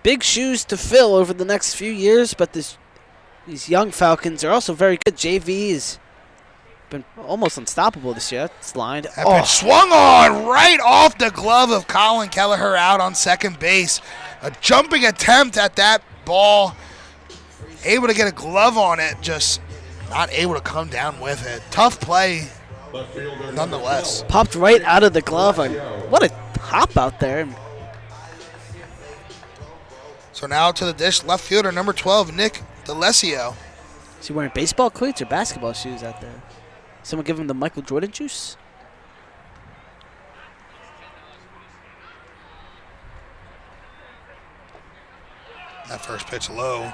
big shoes to fill over the next few years, but these young Falcons are also very good. JV is been almost unstoppable this year. It's lined. That pitch swung on right off the glove of Colin Kelleher out on second base. A jumping attempt at that ball. Able to get a glove on it, just not able to come down with it. Tough play, nonetheless. Popped right out of the glove. What a hop out there. So now to the dish, left fielder number 12, Nick DeLessio. Is he wearing baseball cleats or basketball shoes out there? Someone give him the Michael Jordan juice? That first pitch low.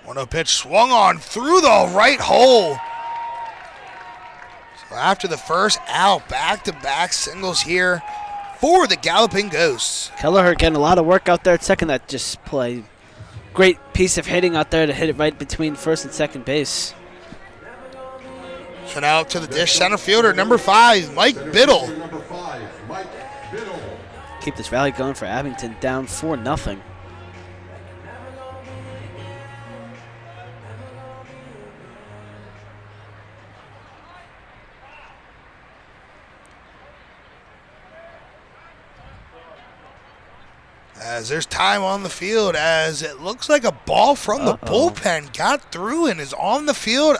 One-0 pitch swung on through the right hole. So after the first out, back-to-back singles here for the Galloping Ghosts. Kelleher getting a lot of work out there at second. That just play. Great piece of hitting out there to hit it right between first and second base. So now to the dish, center fielder number 5, Mike Biddle. Keep this rally going for Abington, down 4-0. As there's time on the field, as it looks like a ball from the bullpen got through and is on the field.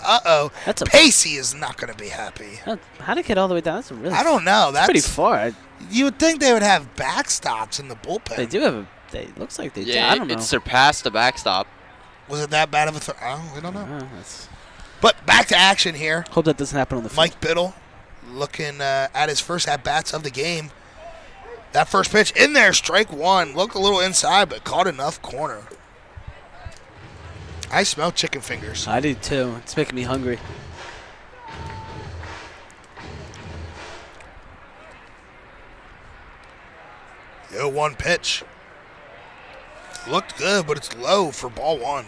That's a Pacey is not going to be happy. How'd it get all the way down? That's a really. I don't know. That's pretty far. You would think they would have backstops in the bullpen. They do have a. They looks like they do. Yeah, I don't know. it surpassed the backstop. Was it that bad of a throw? We don't know. But back to action here. Hope that doesn't happen on the field. Mike Biddle looking at his first at-bats of the game. That first pitch in there, strike one. Looked a little inside, but caught enough corner. I smell chicken fingers. I do too. It's making me hungry. The 0-1 pitch. Looked good, but it's low for ball one.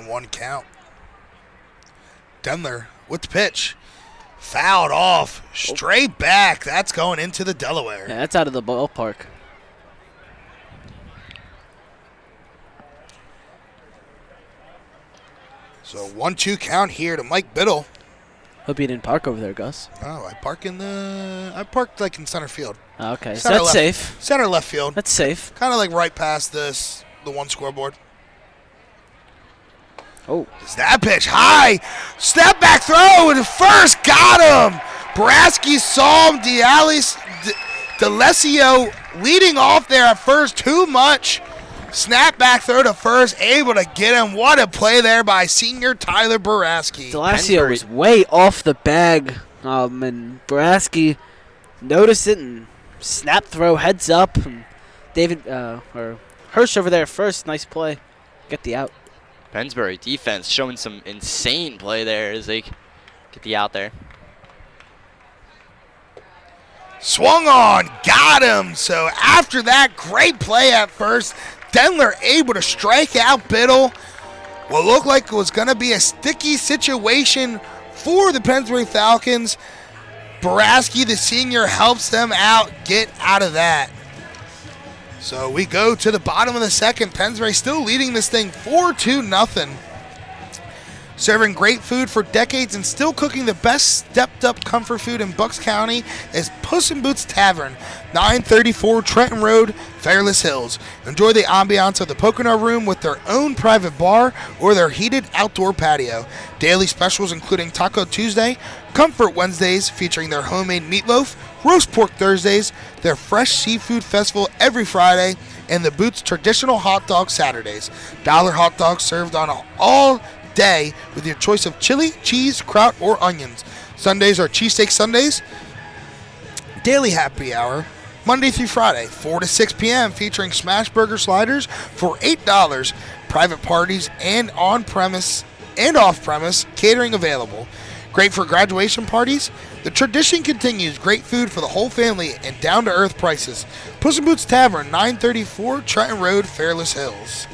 One count. Denler with the pitch. Fouled off. Straight back. That's going into the Delaware. Yeah, that's out of the ballpark. So 1-2 count here to Mike Biddle. Hope you didn't park over there, Gus. Oh, I parked like in center field. Okay, so Center that's left. safe. Center left field. That's safe. Kind of like right past the one scoreboard. Oh. Is that pitch high? Step back throw and first got him. Braski saw him. DeLessio leading off there at first too much. Snap back throw to first, able to get him. What a play there by senior Tyler Baraski. DeLessio was way off the bag, and Baraski noticed it and snap throw heads up. And David or Hirsch over there first, nice play, get the out. Pennsbury defense showing some insane play there as they get the out there. Swung on, got him. So after that great play at first, Denler able to strike out Biddle. What looked like it was going to be a sticky situation for the Pennsbury Falcons. Baraski, the senior, helps them out, get out of that. So we go to the bottom of the second. Pennsbury still leading this thing 4-0. Serving great food for decades and still cooking the best stepped-up comfort food in Bucks County is Puss in Boots Tavern, 934 Trenton Road, Fairless Hills. Enjoy the ambiance of the Pocono Room with their own private bar or their heated outdoor patio. Daily specials including Taco Tuesday, Comfort Wednesdays featuring their homemade meatloaf, Roast Pork Thursdays, their Fresh Seafood Festival every Friday, and the Boots traditional hot dog Saturdays. Dollar hot dogs served on all day with your choice of chili, cheese, kraut, or onions. Sundays are cheesesteak Sundays. Daily happy hour, Monday through Friday, 4 to 6 p.m. featuring smash burger sliders for $8. Private parties and on-premise and off-premise catering available. Great for graduation parties? The tradition continues. Great food for the whole family and down-to-earth prices. Puss in Boots Tavern, 934 Trenton Road, Fairless Hills.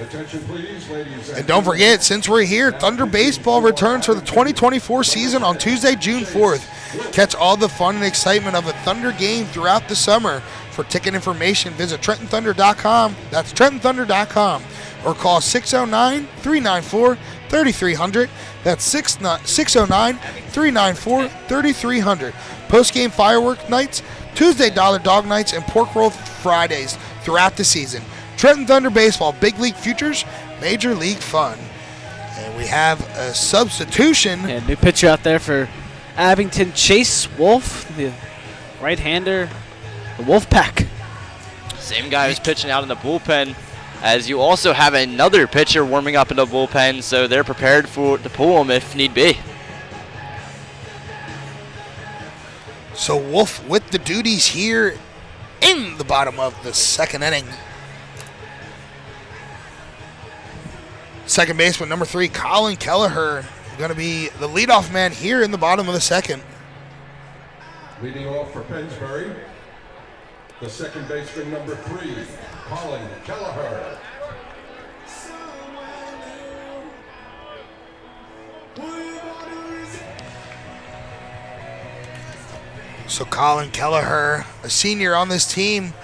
Attention please, ladies And don't forget, since we're here, Thunder Baseball returns for the 2024 season on Tuesday, June 4th. Catch all the fun and excitement of a Thunder game throughout the summer. For ticket information, visit TrentonThunder.com. That's TrentonThunder.com. Or call 609-394-3300. That's 609-394-3300. Post-game fireworks nights, Tuesday Dollar Dog Nights, and Pork Roll Fridays throughout the season. Trenton Thunder Baseball, Big League Futures, Major League Fun. And we have a substitution. Yeah, new pitcher out there for Abington, Chase Wolf, the right-hander, the Wolfpack. Same guy who's pitching out in the bullpen, as you also have another pitcher warming up in the bullpen, so they're prepared to pull him if need be. So Wolf with the duties here in the bottom of the second inning. Second baseman, number 3, Colin Kelleher, going to be the leadoff man here in the bottom of the second. Leading off for Pennsbury, the second baseman, number 3, Colin Kelleher. So Colin Kelleher, a senior on this team,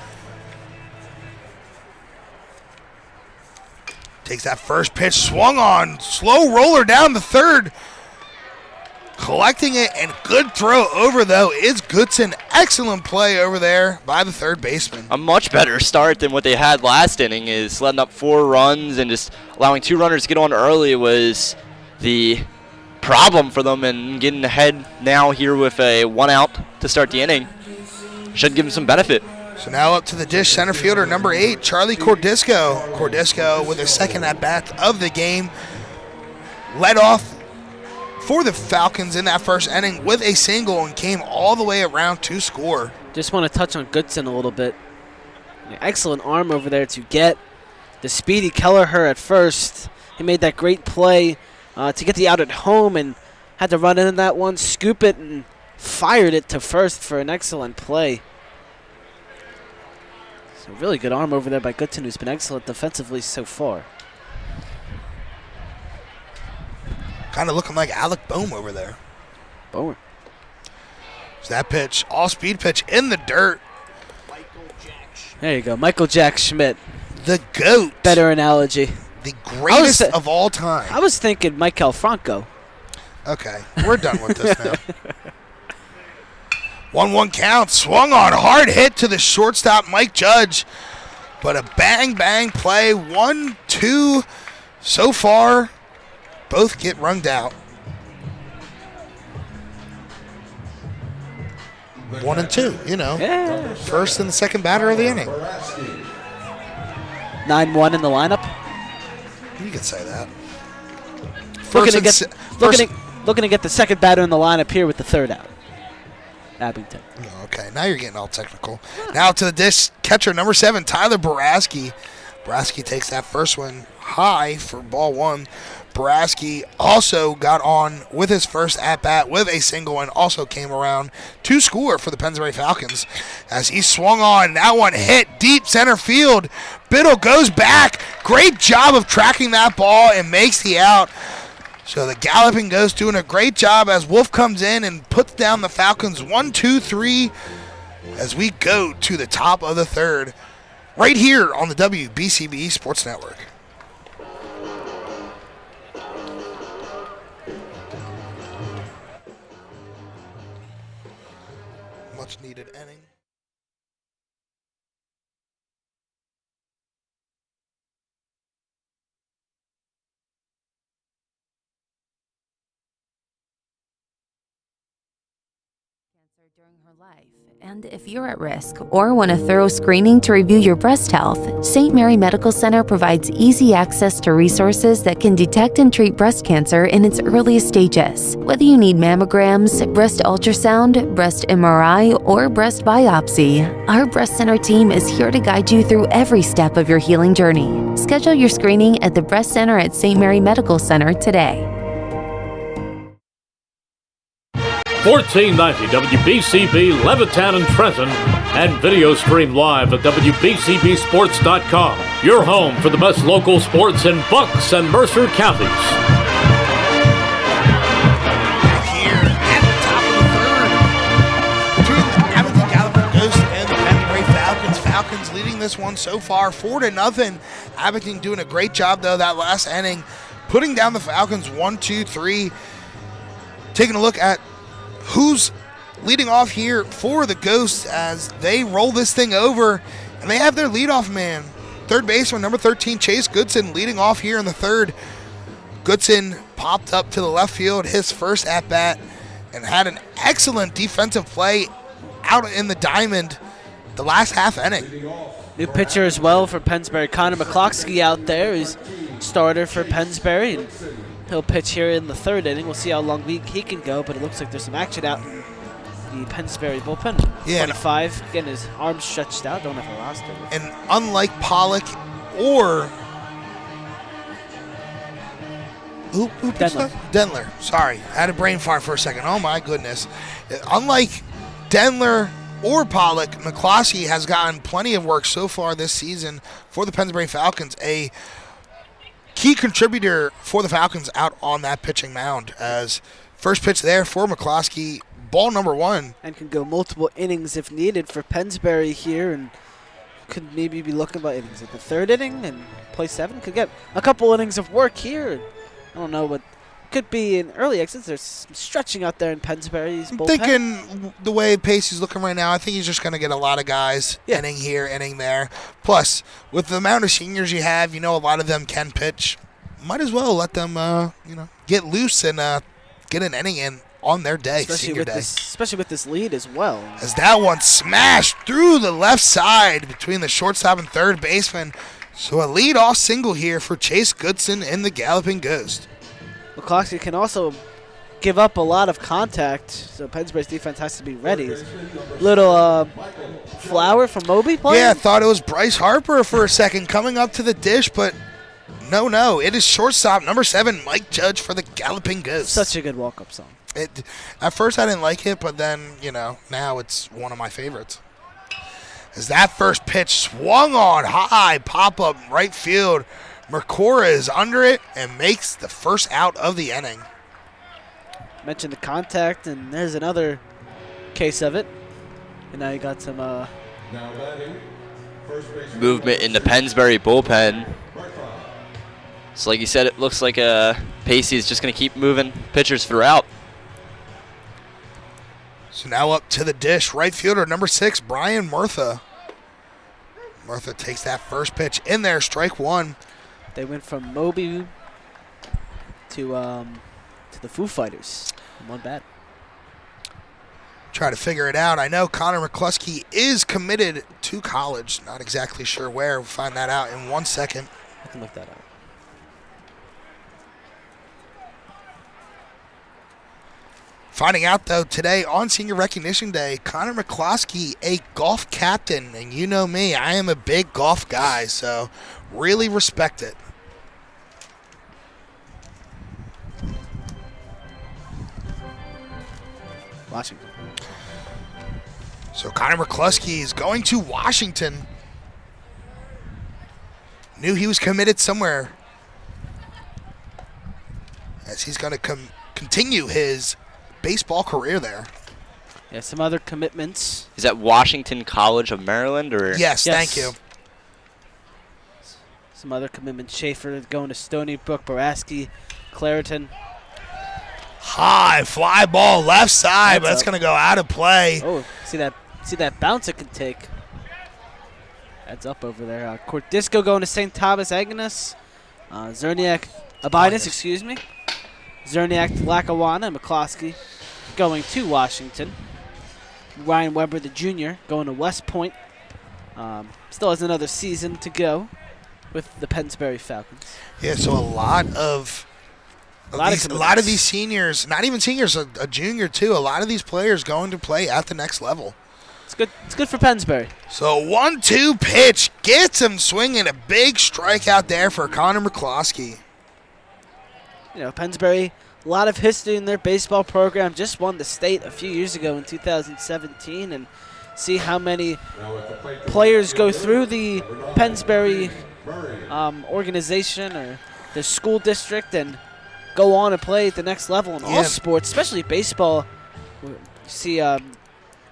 takes that first pitch, swung on, slow roller down the third. Collecting it, and good throw over, though, is Goodson. Excellent play over there by the third baseman. A much better start than what they had last inning, is letting up 4 runs and just allowing 2 runners to get on early was the problem for them, and getting ahead now here with a 1 out to start the inning should give them some benefit. So now up to the dish, center fielder number 8, Charlie Cordisco. Cordisco with his second at-bat of the game. Led off for the Falcons in that first inning with a single and came all the way around to score. Just want to touch on Goodson a little bit. Excellent arm over there to get the speedy Kelleher at first. He made that great play to get the out at home and had to run into that one, scoop it, and fired it to first for an excellent play. So really good arm over there by Goodson, who's been excellent defensively so far. Kind of looking like Alec Boehm over there. Bowen. So that pitch, all-speed pitch in the dirt. There you go, Michael Jack Schmidt. The GOAT. Better analogy. The greatest of all time. I was thinking Michael Franco. Okay, we're done with this now. 1-1 count, swung on, hard hit to the shortstop, Mike Judge. But a bang-bang play, 1-2 so far. Both get runged out. 1 and 2, you know. Yeah. First and the second batter of the inning. 9-1 in the lineup. You can say that. Looking to get the second batter in the lineup here with the third out. Abington. Okay, now you're getting all technical. Now to the dish, catcher number 7, Tyler Boraski. Boraski takes that first one high for ball 1. Boraski also got on with his first at-bat with a single and also came around to score for the Pennsbury Falcons. As he swung on, that one hit deep center field. Biddle goes back. Great job of tracking that ball and makes the out. So the Galloping Ghost doing a great job as Wolf comes in and puts down the Falcons 1-2-3 as we go to the top of the third right here on the WBCB Sports Network. Much needed inning. During her life. And if you're at risk or want a thorough screening to review your breast health, St. Mary Medical Center provides easy access to resources that can detect and treat breast cancer in its earliest stages. Whether you need mammograms, breast ultrasound, breast MRI, or breast biopsy, our breast center team is here to guide you through every step of your healing journey. Schedule your screening at the breast center at St. Mary Medical Center today. 1490 WBCB Levittown and Trenton, and video stream live at WBCBsports.com. Your home for the best local sports in Bucks and Mercer counties. Here at the top of the third, between the Abington Galloping Ghost and the Pennsbury Falcons. Falcons leading this one so far 4-0. Abington doing a great job though that last inning, putting down the Falcons 1-2-3. Taking a look at who's leading off here for the Ghosts as they roll this thing over, and they have their leadoff man, third baseman number 13 Chase Goodson, leading off here in the third. Goodson popped up to the left field his first at bat and had an excellent defensive play out in the diamond the last half inning. New pitcher as well for Pennsbury. Connor McCloskey out there. He's starter for Pennsbury, and he'll pitch here in the third inning. We'll see how long he can go, but it looks like there's some action out in the Pennsbury bullpen. Yeah, 25, getting his arms stretched out. Don't have a roster. And unlike Pollock or who pitched Denler. that? Denler. Sorry, I had a brain fart for a second. Oh my goodness. Unlike Denler or Pollock, McCloskey has gotten plenty of work so far this season for the Pennsbury Falcons. A key contributor for the Falcons out on that pitching mound, as first pitch there for McCloskey, ball number 1. And can go multiple innings if needed for Pennsbury here, and could maybe be looking about innings at the third inning and play 7. Could get a couple innings of work here. I don't know what could be an early exit. There's some stretching out there in Pennsbury's bullpen. Thinking the way Pacey's looking right now, I think he's just going to get a lot of guys inning here, inning there. Plus, with the amount of seniors you have, a lot of them can pitch. Might as well let them, get loose and get an inning in on their day, senior day. Especially with this lead as well. As that one smashed through the left side between the shortstop and third baseman. So a lead-off single here for Chase Goodson in the Galloping Ghost. McCloskey can also give up a lot of contact, so Pennsbury's defense has to be ready. Little flower from Moby playing? Yeah, I thought it was Bryce Harper for a second coming up to the dish, but no. It is shortstop number 7, Mike Judge for the Galloping Ghost. Such a good walk-up song. At first I didn't like it, but then, now it's one of my favorites. As that first pitch swung on high, pop-up right field. Mercora is under it and makes the first out of the inning. Mentioned the contact, and there's another case of it. And now you got some movement in the Pennsbury bullpen. So like you said, it looks like Pacey is just going to keep moving pitchers throughout. So now up to the dish, right fielder number 6, Brian Murtha. Murtha takes that first pitch in there, strike 1. They went from Moby to the Foo Fighters in one bat. Try to figure it out. I know Connor McCluskey is committed to college. Not exactly sure where. We'll find that out in 1 second. I can look that up. Finding out, though, today on Senior Recognition Day, Connor McCloskey, a golf captain. And you know me, I am a big golf guy, so really respect it. Washington. So Connor McCluskey is going to Washington. Knew he was committed somewhere, as he's going to continue his baseball career there. Yeah, some other commitments. Is that Washington College of Maryland, or? Yes, thank you. Some other commitments. Schaefer going to Stony Brook, Boraski, Clareton. High fly ball left side, but that's going to go out of play. Oh, see that bounce it can take. That's up over there. Cordisco going to St. Thomas Agnes. Zerniak, Abinas, excuse me. Zerniak to Lackawanna, and McCloskey going to Washington. Ryan Weber, the junior, going to West Point. Still has another season to go with the Pennsbury Falcons. Yeah, so a lot of these seniors, not even seniors, a junior too. A lot of these players going to play at the next level. It's good. It's good for Pennsbury. So 1-2 pitch gets him swinging, a big strikeout there for Connor McCloskey. Pennsbury a lot of history in their baseball program. Just won the state a few years ago in 2017, and see how many players go through the Pennsbury organization or the school district and go on and play at the next level in all sports, especially baseball. You see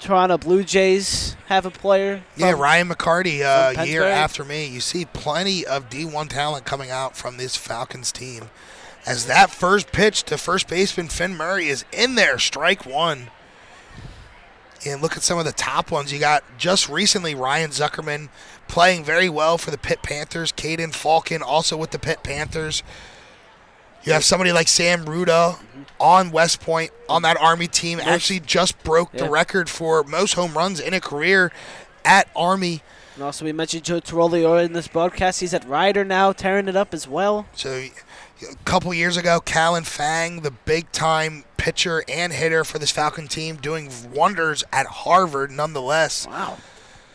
Toronto Blue Jays have a player. Ryan McCarty, year Pennsbury. after me. You see plenty of D1 talent coming out from this Falcons team. As that first pitch to first baseman Finn Murray is in there, strike one. And look at some of the top ones. You got just recently Ryan Zuckerman playing very well for the Pitt Panthers. Caden Falcon also with the Pitt Panthers. You have somebody like Sam Ruda on West Point on that Army team. Actually just broke the record for most home runs in a career at Army. And also we mentioned Joe Tiroli in this broadcast. He's at Ryder now, tearing it up as well. So a couple years ago, Callan Fang, the big-time pitcher and hitter for this Falcon team, doing wonders at Harvard nonetheless. Wow.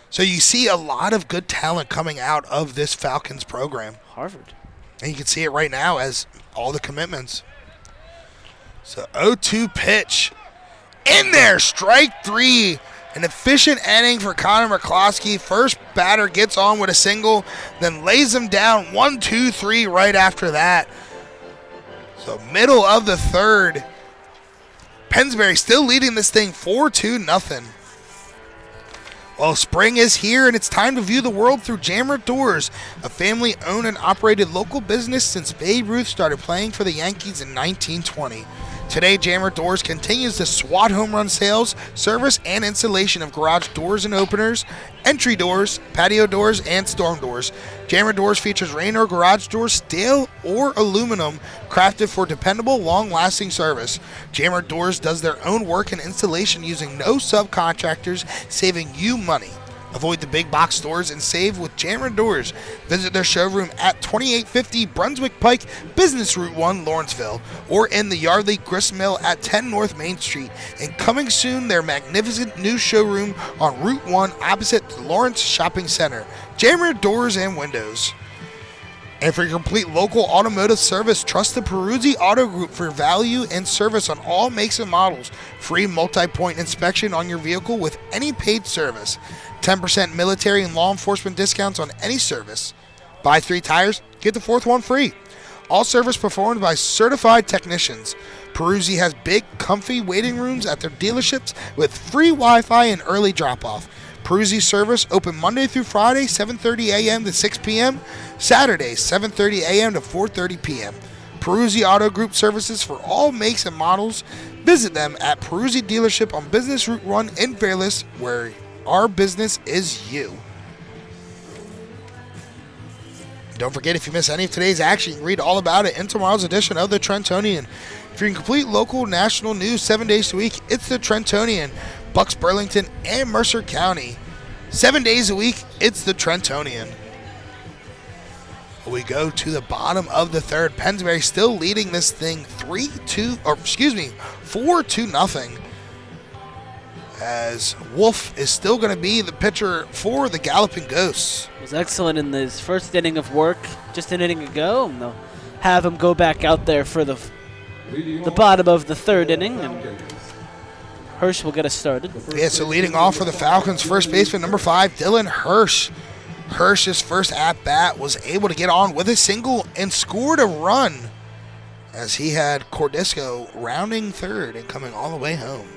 So you see a lot of good talent coming out of this Falcons program. Harvard. And you can see it right now as all the commitments. So 0-2 pitch. In there, strike three. An efficient inning for Connor McCloskey. First batter gets on with a single, then lays him down 1-2-3 right after that. So middle of the third. Pennsbury still leading this thing 4-2-0. Well, spring is here, and it's time to view the world through Jammer Doors, a family-owned and operated local business since Babe Ruth started playing for the Yankees in 1920. Today, Jammer Doors continues to SWAT home run sales, service, and installation of garage doors and openers, entry doors, patio doors, and storm doors. Jammer Doors features rain or garage doors, steel or aluminum, crafted for dependable, long-lasting service. Jammer Doors does their own work and installation using no subcontractors, saving you money. Avoid the big box stores and save with Jammer Doors. Visit their showroom at 2850 Brunswick Pike, Business Route 1, Lawrenceville, or in the Yardley Grist Mill at 10 North Main Street. And coming soon, their magnificent new showroom on Route 1 opposite the Lawrence Shopping Center. Jammer Doors and Windows. And for your complete local automotive service, trust the Peruzzi Auto Group for value and service on all makes and models. Free multi-point inspection on your vehicle with any paid service. 10% military and law enforcement discounts on any service. Buy 3 tires, get the 4th one free. All service performed by certified technicians. Peruzzi has big, comfy waiting rooms at their dealerships with free Wi-Fi and early drop-off. Peruzzi service open Monday through Friday, 7:30 a.m. to 6 p.m., Saturdays, 7:30 a.m. to 4:30 p.m. Peruzzi Auto Group services for all makes and models. Visit them at Peruzzi Dealership on Business Route 1 in Fairless, where our business is you. Don't forget, if you miss any of today's action, you can read all about it in tomorrow's edition of the Trentonian. For your complete local national news 7 days a week, it's the Trentonian. Bucks, Burlington, and Mercer County. 7 days a week, it's the Trentonian. We go to the bottom of the third. Pennsbury still leading this thing 4-2-0. As Wolf is still going to be the pitcher for the Galloping Ghosts. Was excellent in his first inning of work just an inning ago, and they'll have him go back out there for the bottom of the third inning, and Hirsch will get us started. Yeah, so leading off for the Falcons, first baseman number 5, Dylan Hirsch. Hirsch's first at-bat was able to get on with a single and scored a run as he had Cordisco rounding third and coming all the way home.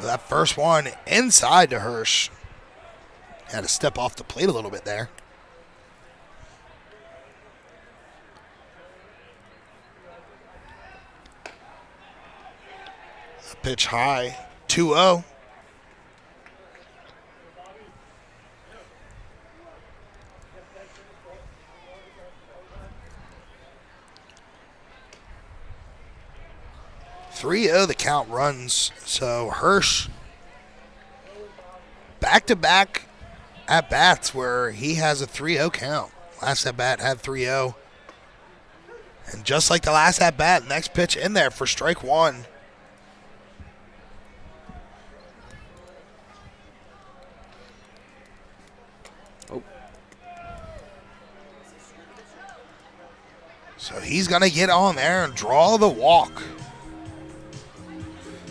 That first one inside to Hirsch. Had to step off the plate a little bit there. Pitch high, 2-0. The count runs. So Hirsch back-to-back at-bats where he has a 3-0 count. Last at-bat had 3-0. And just like the last at-bat, next pitch in there for strike one. So he's going to get on there and draw the walk.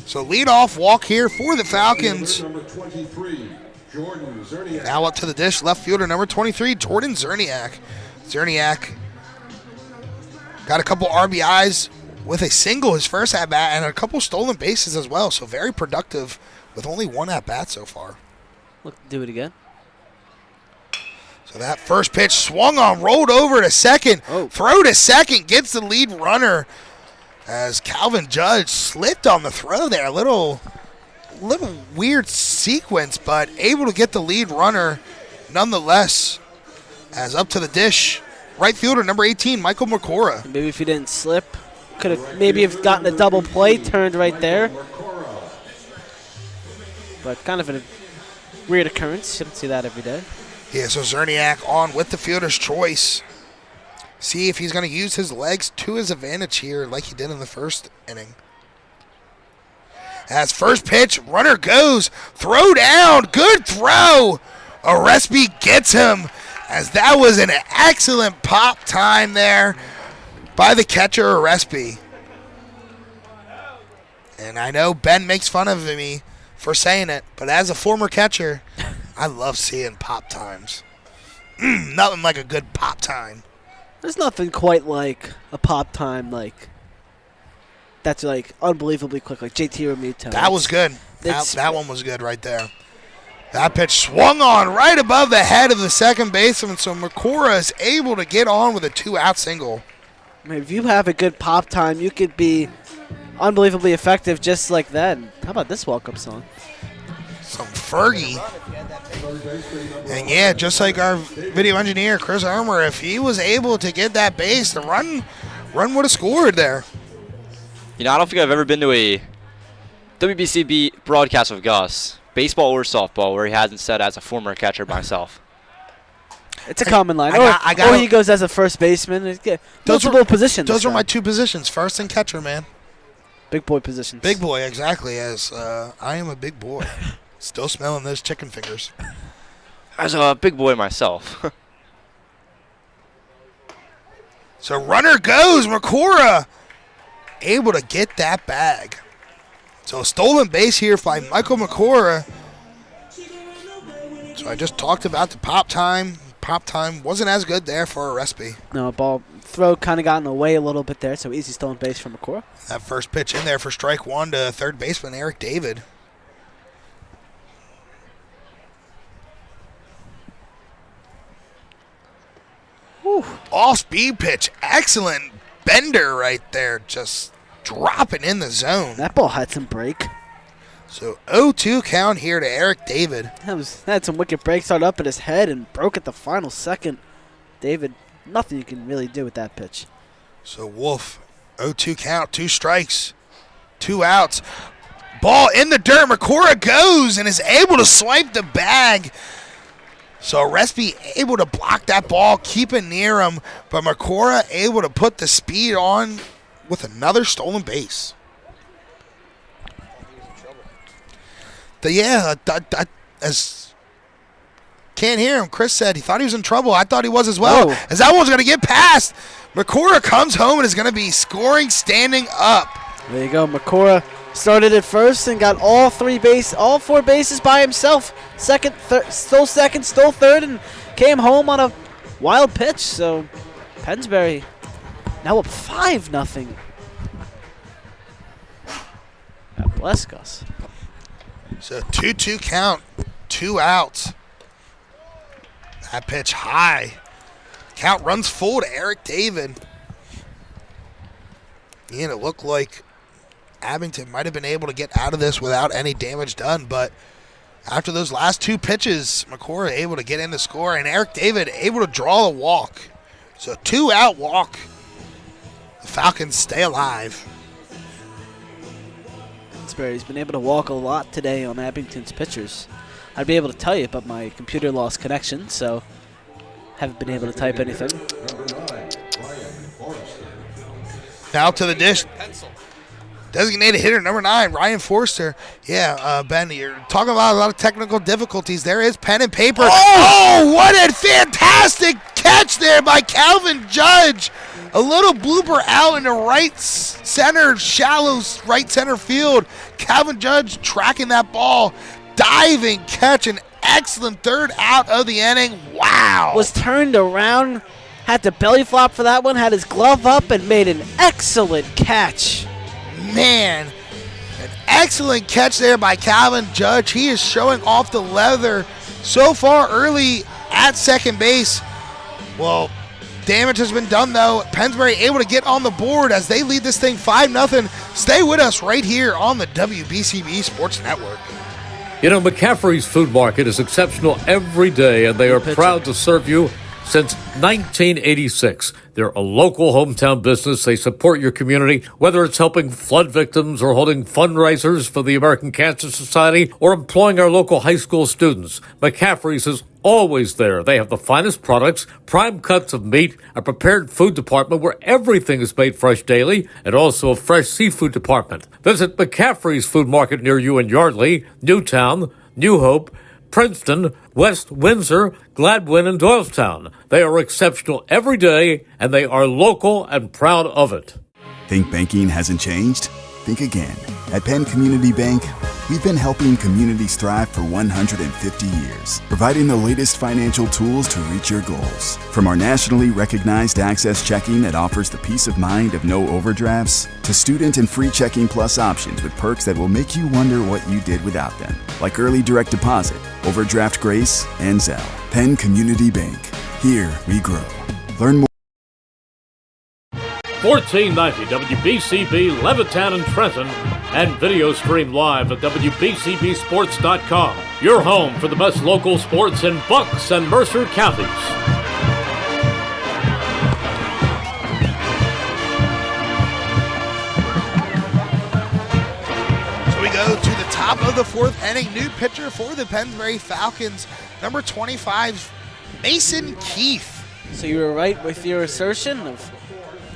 So leadoff walk here for the Falcons. Number 23, Jordan Zerniak. Now up to the dish, left fielder number 23, Jordan Zerniak. Zerniak got a couple RBIs with a single his first at-bat and a couple stolen bases as well. So very productive with only one at-bat so far. Look, do it again. So that first pitch swung on, rolled over to second. Oh. Throw to second, gets the lead runner as Calvin Judge slipped on the throw there. A little weird sequence, but able to get the lead runner nonetheless. As up to the dish, right fielder number 18, Michael Makora. Maybe if he didn't slip, could have maybe have gotten a double play, turned right there. But kind of a weird occurrence. You don't see that every day. Yeah, so Zerniak on with the fielder's choice. See if he's going to use his legs to his advantage here like he did in the first inning. As first pitch, runner goes, throw down, good throw. Orespi gets him as that was an excellent pop time there by the catcher Orespi. And I know Ben makes fun of me for saying it, but as a former catcher, I love seeing pop times. Nothing like a good pop time. There's nothing quite like a pop time like that's like unbelievably quick, like JT Realmuto. That was good. That one was good right there. That pitch swung on right above the head of the second baseman, so Makora is able to get on with a 2-out single. I mean, if you have a good pop time, you could be unbelievably effective just like that. How about this walk-up song? Some Fergie. And yeah, just like our video engineer, Chris Armour, if he was able to get that base, the run would have scored there. You know, I don't think I've ever been to a WBCB broadcast with Gus, baseball or softball, where he hasn't said as a former catcher myself. It's a common line. Or he goes as a first baseman. Multiple positions. Those are my two positions, first and catcher, man. Big boy positions. Big boy, exactly, as I am a big boy. Still smelling those chicken fingers. As a big boy myself. So runner goes, Makora able to get that bag. So a stolen base here by Michael Makora. So I just talked about the pop time. Pop time wasn't as good there for Orespi. No, ball throw kind of got in the way a little bit there, so easy stolen base from Makora. That first pitch in there for strike one to third baseman Eric David. Whew. Off-speed pitch. Excellent bender right there. Just dropping in the zone. That ball had some break. So 0-2 count here to Eric David. That had some wicked break. Started up at his head and broke at the final second. David, nothing you can really do with that pitch. So Wolf, 0-2 count, 2 strikes, 2 outs. Ball in the dirt. Makora goes and is able to swipe the bag. So Orespi able to block that ball, keep it near him, but Makora able to put the speed on with another stolen base. As can't hear him. Chris said he thought he was in trouble. I thought he was as well. Whoa. As that one's going to get past. Makora comes home and is going to be scoring standing up. There you go. Makora started at first and got all 4 bases by himself. Stole second, stole third, and came home on a wild pitch. So Pennsbury now up 5-0. God bless Gus. So 2-2 count, 2 outs. That pitch high. Count runs full to Eric David. And it looked like Abington might have been able to get out of this without any damage done, but after those last 2 pitches, Makora able to get in the score, and Eric David able to draw a walk. So 2-out walk. The Falcons stay alive. Pennsbury's been able to walk a lot today on Abington's pitchers. I'd be able to tell you, but my computer lost connection, so haven't been able to type anything. Now to the dish. Designated hitter number 9, Ryan Forster. Yeah, Ben, you're talking about a lot of technical difficulties. There is pen and paper. Oh, what a fantastic catch there by Calvin Judge. A little blooper out in the right center, shallow right center field. Calvin Judge tracking that ball, diving catch, an excellent third out of the inning. Wow. Was turned around, had to belly flop for that one, had his glove up, and made an excellent catch. Man, an excellent catch there by Calvin Judge. He is showing off the leather so far early at second base. Well, damage has been done, though. Pennsbury able to get on the board as they lead this thing 5-0. Stay with us right here on the WBCB Sports Network. You know, McCaffrey's Food Market is exceptional every day, and they are proud to serve you since 1986. They're a local hometown business. They support your community, whether it's helping flood victims or holding fundraisers for the American Cancer Society or employing our local high school students. McCaffrey's is always there. They have the finest products, prime cuts of meat, a prepared food department where everything is made fresh daily, and also a fresh seafood department. Visit McCaffrey's Food Market near you in Yardley, Newtown, New Hope, Princeton, West Windsor, Gladwin, and Doylestown. They are exceptional every day, and they are local and proud of it. Think banking hasn't changed? Think again. At Penn Community Bank, we've been helping communities thrive for 150 years, providing the latest financial tools to reach your goals. From our nationally recognized Access Checking that offers the peace of mind of no overdrafts, to student and free checking plus options with perks that will make you wonder what you did without them, like early direct deposit, overdraft grace, and Zelle. Penn Community Bank. Here we grow. Learn more. 1490 WBCB Levittown and Trenton, and video stream live at WBCBsports.com. Your home for the best local sports in Bucks and Mercer counties. So we go to the top of the fourth inning. New pitcher for the Pennsbury Falcons, number 25, Mason Keefe. So you were right with your assertion of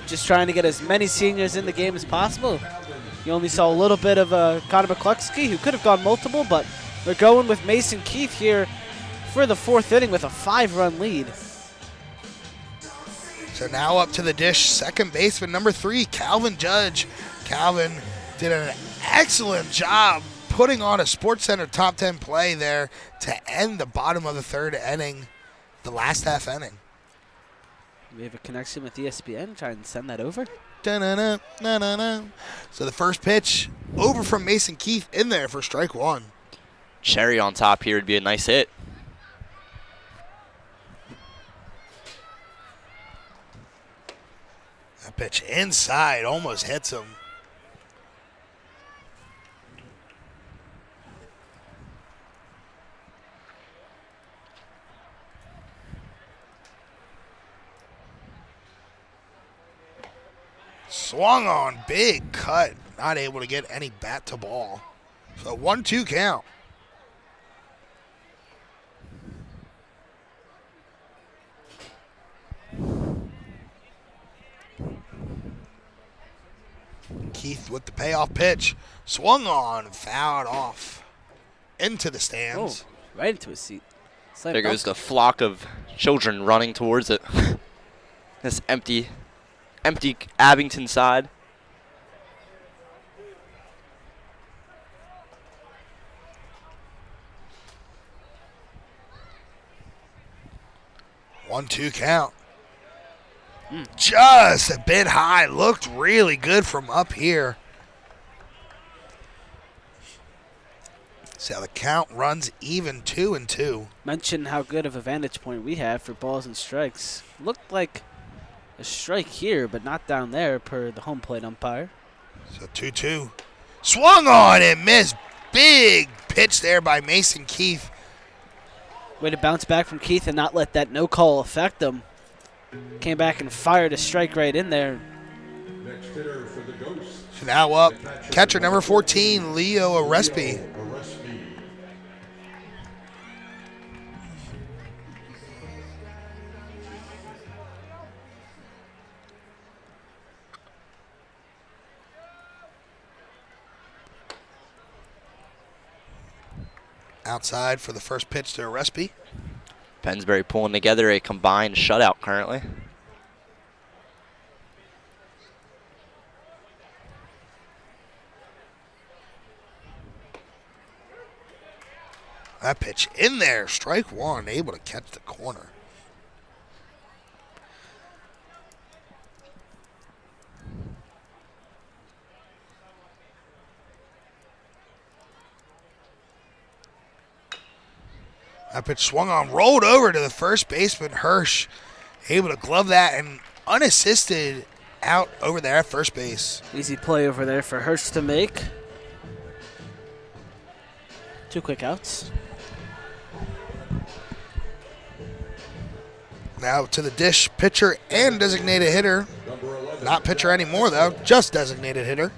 just trying to get as many seniors in the game as possible. You only saw a little bit of Connor McCluskey, who could have gone multiple, but they're going with Mason Keefe here for the fourth inning with a 5-run lead. So now up to the dish, second baseman, number 3, Calvin Judge. Calvin did an excellent job putting on a SportsCenter top 10 play there to end the bottom of the third inning, the last half inning. We have a connection with ESPN. Try and send that over. Da-na-na, na-na-na. So the first pitch over from Mason Keefe in there for strike one. Cherry on top here would be a nice hit. That pitch inside almost hits him. Swung on, big cut, not able to get any bat to ball. So 1-2 count. Keith with the payoff pitch, swung on, fouled off into the stands. Oh, right into his seat. There goes the flock of children running towards it. This empty Abington side. One-two count. Just a bit high. Looked really good from up here. See how the count runs even 2-2. Mention how good of a vantage point we have for balls and strikes. Looked like a strike here, but not down there per the home plate umpire. So 2-2. Swung on and missed. Big pitch there by Mason Keefe. Way to bounce back from Keith and not let that no call affect him. Came back and fired a strike right in there. Next hitter for the Ghosts. So now up, catcher number 14, Leo Arespi. Outside for the first pitch to Arespi. Pennsbury pulling together a combined shutout currently. That pitch in there, strike one, able to catch the corner. That pitch swung on, rolled over to the first baseman, Hirsch, able to glove that and unassisted out over there at first base. Easy play over there for Hirsch to make. 2 quick outs. Now to the dish, pitcher and designated hitter. Not pitcher anymore, though, just designated hitter.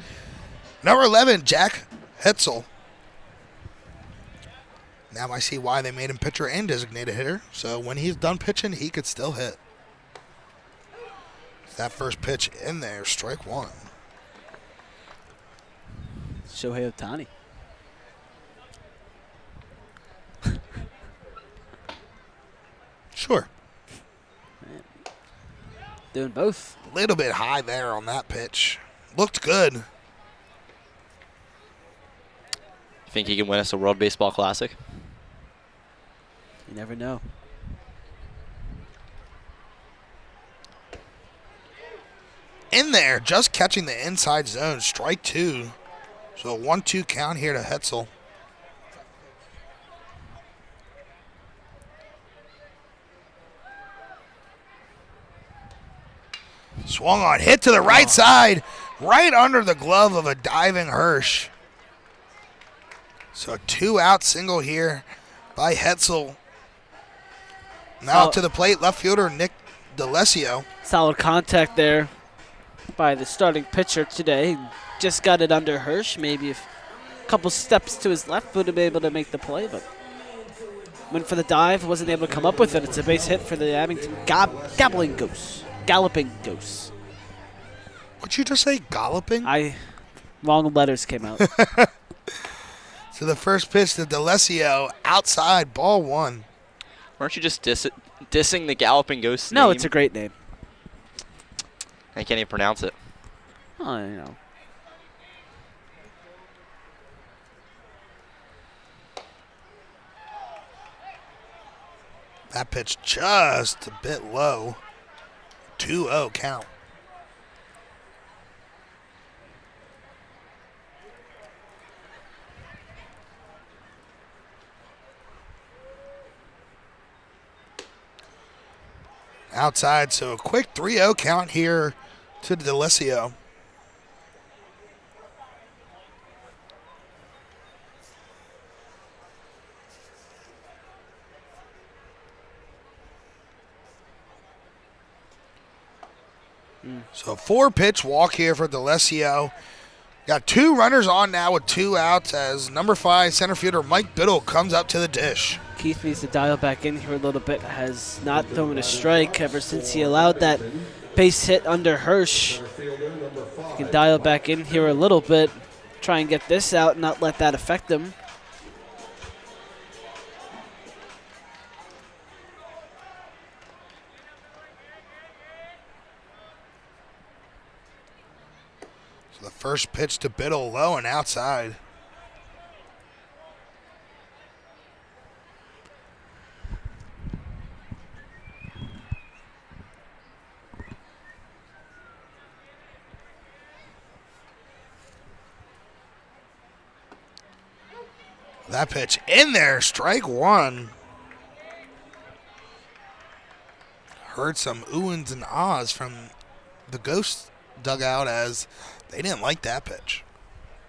Number 11, Jack Hetzel. Now I see why they made him pitcher and designated hitter. So when he's done pitching, he could still hit. That first pitch in there, strike one. Shohei Ohtani. Sure. Doing both. A little bit high there on that pitch. Looked good. You think he can win us a World Baseball Classic? You never know. In there, just catching the inside zone, strike two. So a 1-2 count here to Hetzel. Swung on, hit to the right side, right under the glove of a diving Hirsch. So a 2-out single here by Hetzel. Now to the plate, left fielder Nick DeLessio. Solid contact there by the starting pitcher today. Just got it under Hirsch. Maybe a couple steps to his left would have been able to make the play, but went for the dive, wasn't able to come up with it. It's a base hit for the Abington Galloping Ghosts. What'd you just say, Galloping? Wrong letters came out. So the first pitch to DeLessio, outside, ball one. Weren't you just dissing the Galloping Ghosts No, name? it's a great name. I can't even pronounce it. Oh, you know. That pitch just a bit low. 2-0 count. Outside, so a quick 3-0 count here to DeLessio. So 4-pitch walk here for DeLessio. Got 2 runners on now with 2 outs as number 5 center fielder Mike Biddle comes up to the dish. Keith needs to dial back in here a little bit. Has not thrown a strike ever since he allowed that base hit under Hirsch. He can dial back in here a little bit. Try and get this out and not let that affect him. So the first pitch to Biddle low and outside. That pitch in there, strike one. Heard some oohs and ahs from the Ghost dugout as they didn't like that pitch.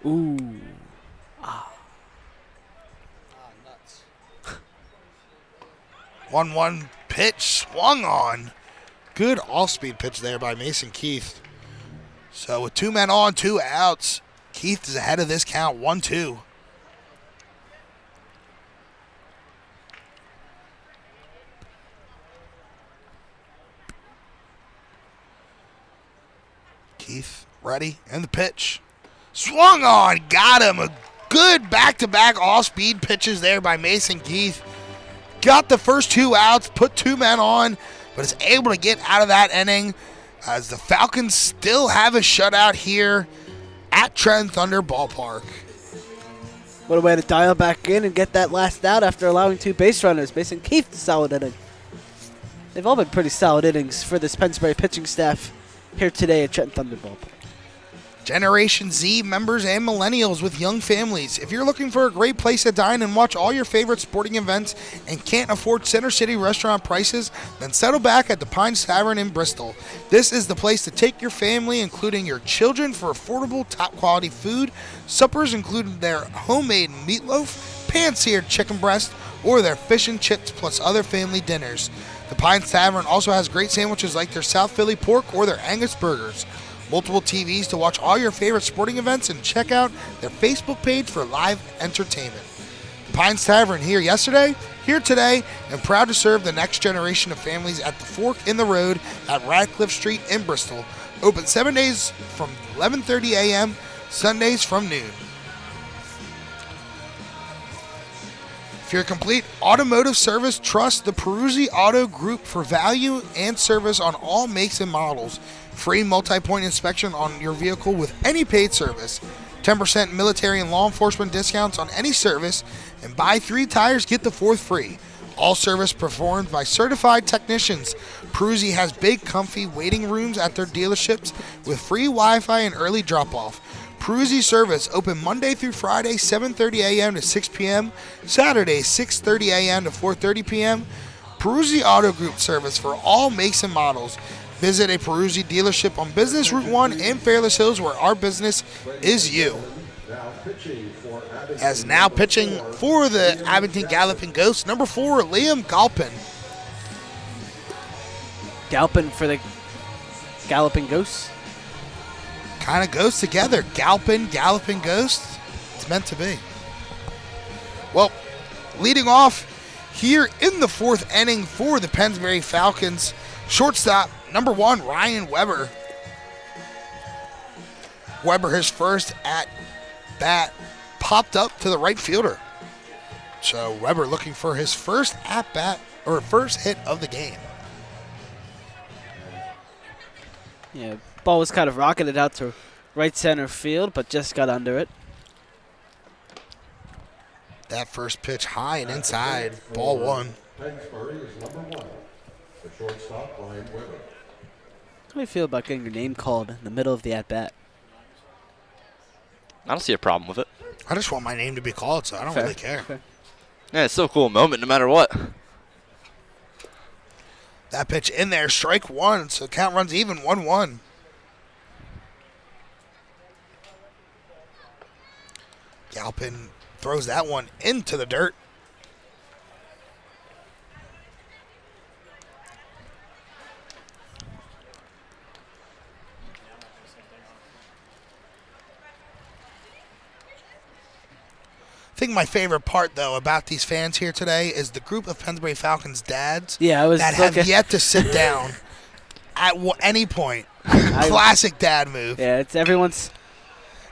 Ooh. Nuts. 1-1 pitch swung on. Good off-speed pitch there by Mason Keith. So with 2 men on, 2 outs, Keith is ahead of this count, 1-2. Keith ready, and the pitch. Swung on, got him. A good back-to-back off-speed pitches there by Mason Keith. got the first 2 outs, put 2 men on, but is able to get out of that inning as the Falcons still have a shutout here at Trenton Thunder Ballpark. What a way to dial back in and get that last out after allowing 2 base runners. Mason Keefe, solid inning. They've all been pretty solid innings for this Pennsbury pitching staff here today at Trenton Thunder Ballpark. Generation Z members and millennials with young families. If you're looking for a great place to dine and watch all your favorite sporting events and can't afford Center City restaurant prices, then settle back at the Pines Tavern in Bristol. This is the place to take your family, including your children, for affordable, top-quality food. Suppers include their homemade meatloaf, pan-seared chicken breast, or their fish and chips plus other family dinners. The Pines Tavern also has great sandwiches like their South Philly pork or their Angus burgers. Multiple TVs to watch all your favorite sporting events, and check out their Facebook page for live entertainment. The Pines Tavern, here yesterday, here today, and proud to serve the next generation of families at the Fork in the Road at Radcliffe Street in Bristol. Open 7 days from 11:30 a.m., Sundays from noon. For your complete automotive service, trust the Peruzzi Auto Group for value and service on all makes and models. Free multi-point inspection on your vehicle with any paid service. 10% military and law enforcement discounts on any service. And buy 3 tires, get the 4th free. All service performed by certified technicians. Peruzzi has big, comfy waiting rooms at their dealerships with free Wi-Fi and early drop-off. Peruzzi service open Monday through Friday, 7:30 a.m. to 6 p.m. Saturday, 6:30 a.m. to 4:30 p.m. Peruzzi Auto Group service for all makes and models. Visit a Peruzzi dealership on Business Route 1 in Fairless Hills, where our business is you. As now pitching for the Abington Galloping Ghosts, number 4, Liam Galpin. Galpin for the Galloping Ghosts. Kind of goes together. Galpin, Galloping Ghost. It's meant to be. Well, leading off here in the 4th inning for the Pennsbury Falcons, shortstop, number 1, Ryan Weber. Weber, his first at bat, popped up to the right fielder. So Weber looking for his first at bat, or first hit of the game. Yeah, ball was kind of rocketed out to right center field, but just got under it. That first pitch high and inside, ball 1. Pennsbury is number 1. The shortstop, Ryan Weber. How do you feel about getting your name called in the middle of the at-bat? I don't see a problem with it. I just want my name to be called, so I don't really care. Fair. Yeah, it's still a cool moment no matter what. That pitch in there, strike 1, so count runs even, 1-1. Galpin throws that one into the dirt. I think my favorite part, though, about these fans here today is the group of Pennsbury Falcons dads that have yet to sit down at any point. Classic dad move. Yeah, it's everyone's.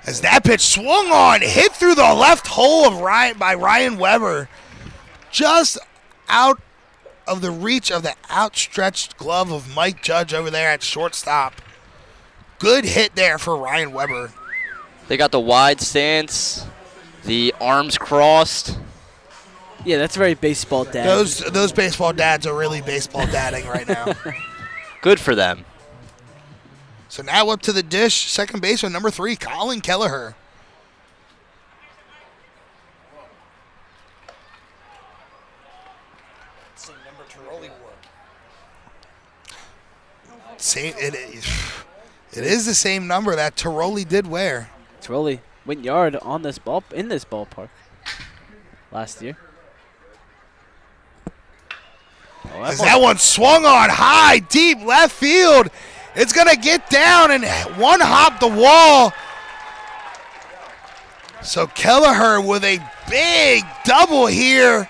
As that pitch swung on, hit through the left hole of Ryan Weber, just out of the reach of the outstretched glove of Mike Judge over there at shortstop. Good hit there for Ryan Weber. They got the wide stance, the arms crossed. Yeah, that's very baseball dad. Those baseball dads are really baseball dadding right now. Good for them. So now up to the dish, second baseman, number 3, Colin Kelleher. Same number Tiroli wore. It is the same number that Tiroli did wear. Tiroli went yard on this ballpark last year. As that one swung on high, deep left field. It's going to get down and one hop the wall. So Kelleher with a big double here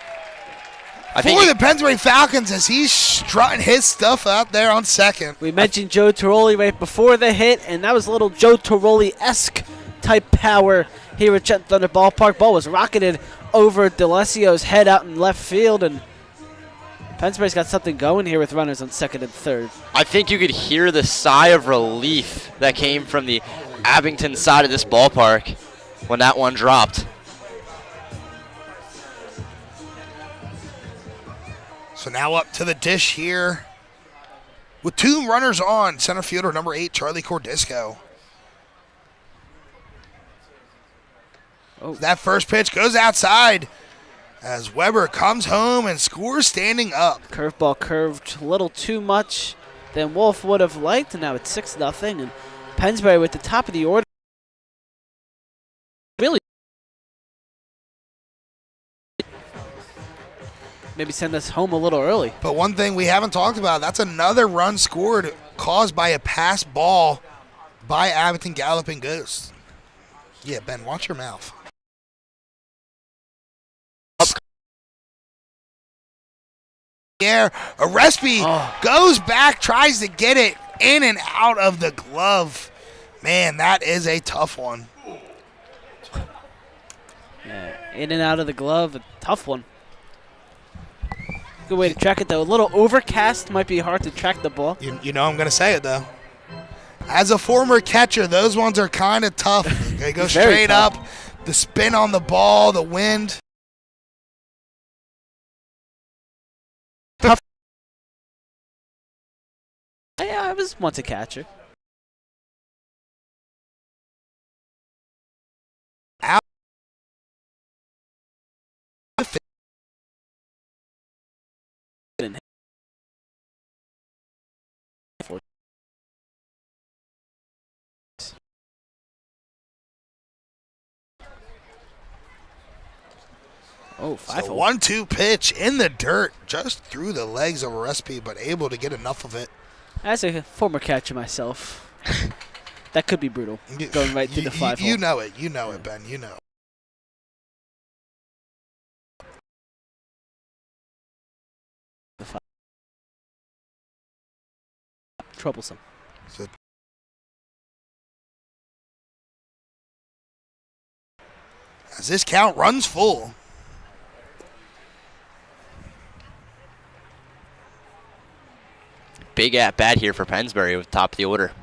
for the Pennsbury Falcons as he's strutting his stuff out there on second. We mentioned Joe Tiroli right before the hit, and that was a little Joe Tiroli-esque type power here at Trenton Thunder Ballpark. Ball was rocketed over D'Alessio's head out in left field, and Pennsbury's got something going here with runners on second and third. I think you could hear the sigh of relief that came from the Abington side of this ballpark when that one dropped. So now up to the dish here with 2 runners on. Center fielder number 8, Charlie Cordisco. Oh. That first pitch goes outside as Weber comes home and scores standing up. Curveball curved a little too much than Wolf would have liked, and now it's 6-0. And Pennsbury with the top of the order. Really maybe send us home a little early. But one thing we haven't talked about, that's another run scored caused by a pass ball by Abington Galloping Ghost. Yeah, Ben, watch your mouth. Yeah, Arespi goes back, tries to get it in and out of the glove. Man, that is a tough one. Yeah, in and out of the glove, a tough one. Good way to track it, though. A little overcast might be hard to track the ball. You know I'm going to say it, though. As a former catcher, those ones are kind of tough. They go straight up, the spin on the ball, the wind. Tough. Yeah, I was once a catcher. Out. Oh, 5 So 1-2 pitch in the dirt, just through the legs of Arespi, but able to get enough of it. As a former catcher myself, that could be brutal, going right through the 5 hole. You know it, Ben, you know. Troublesome. So as this count runs full. Big at bat here for Pennsbury with top of the order.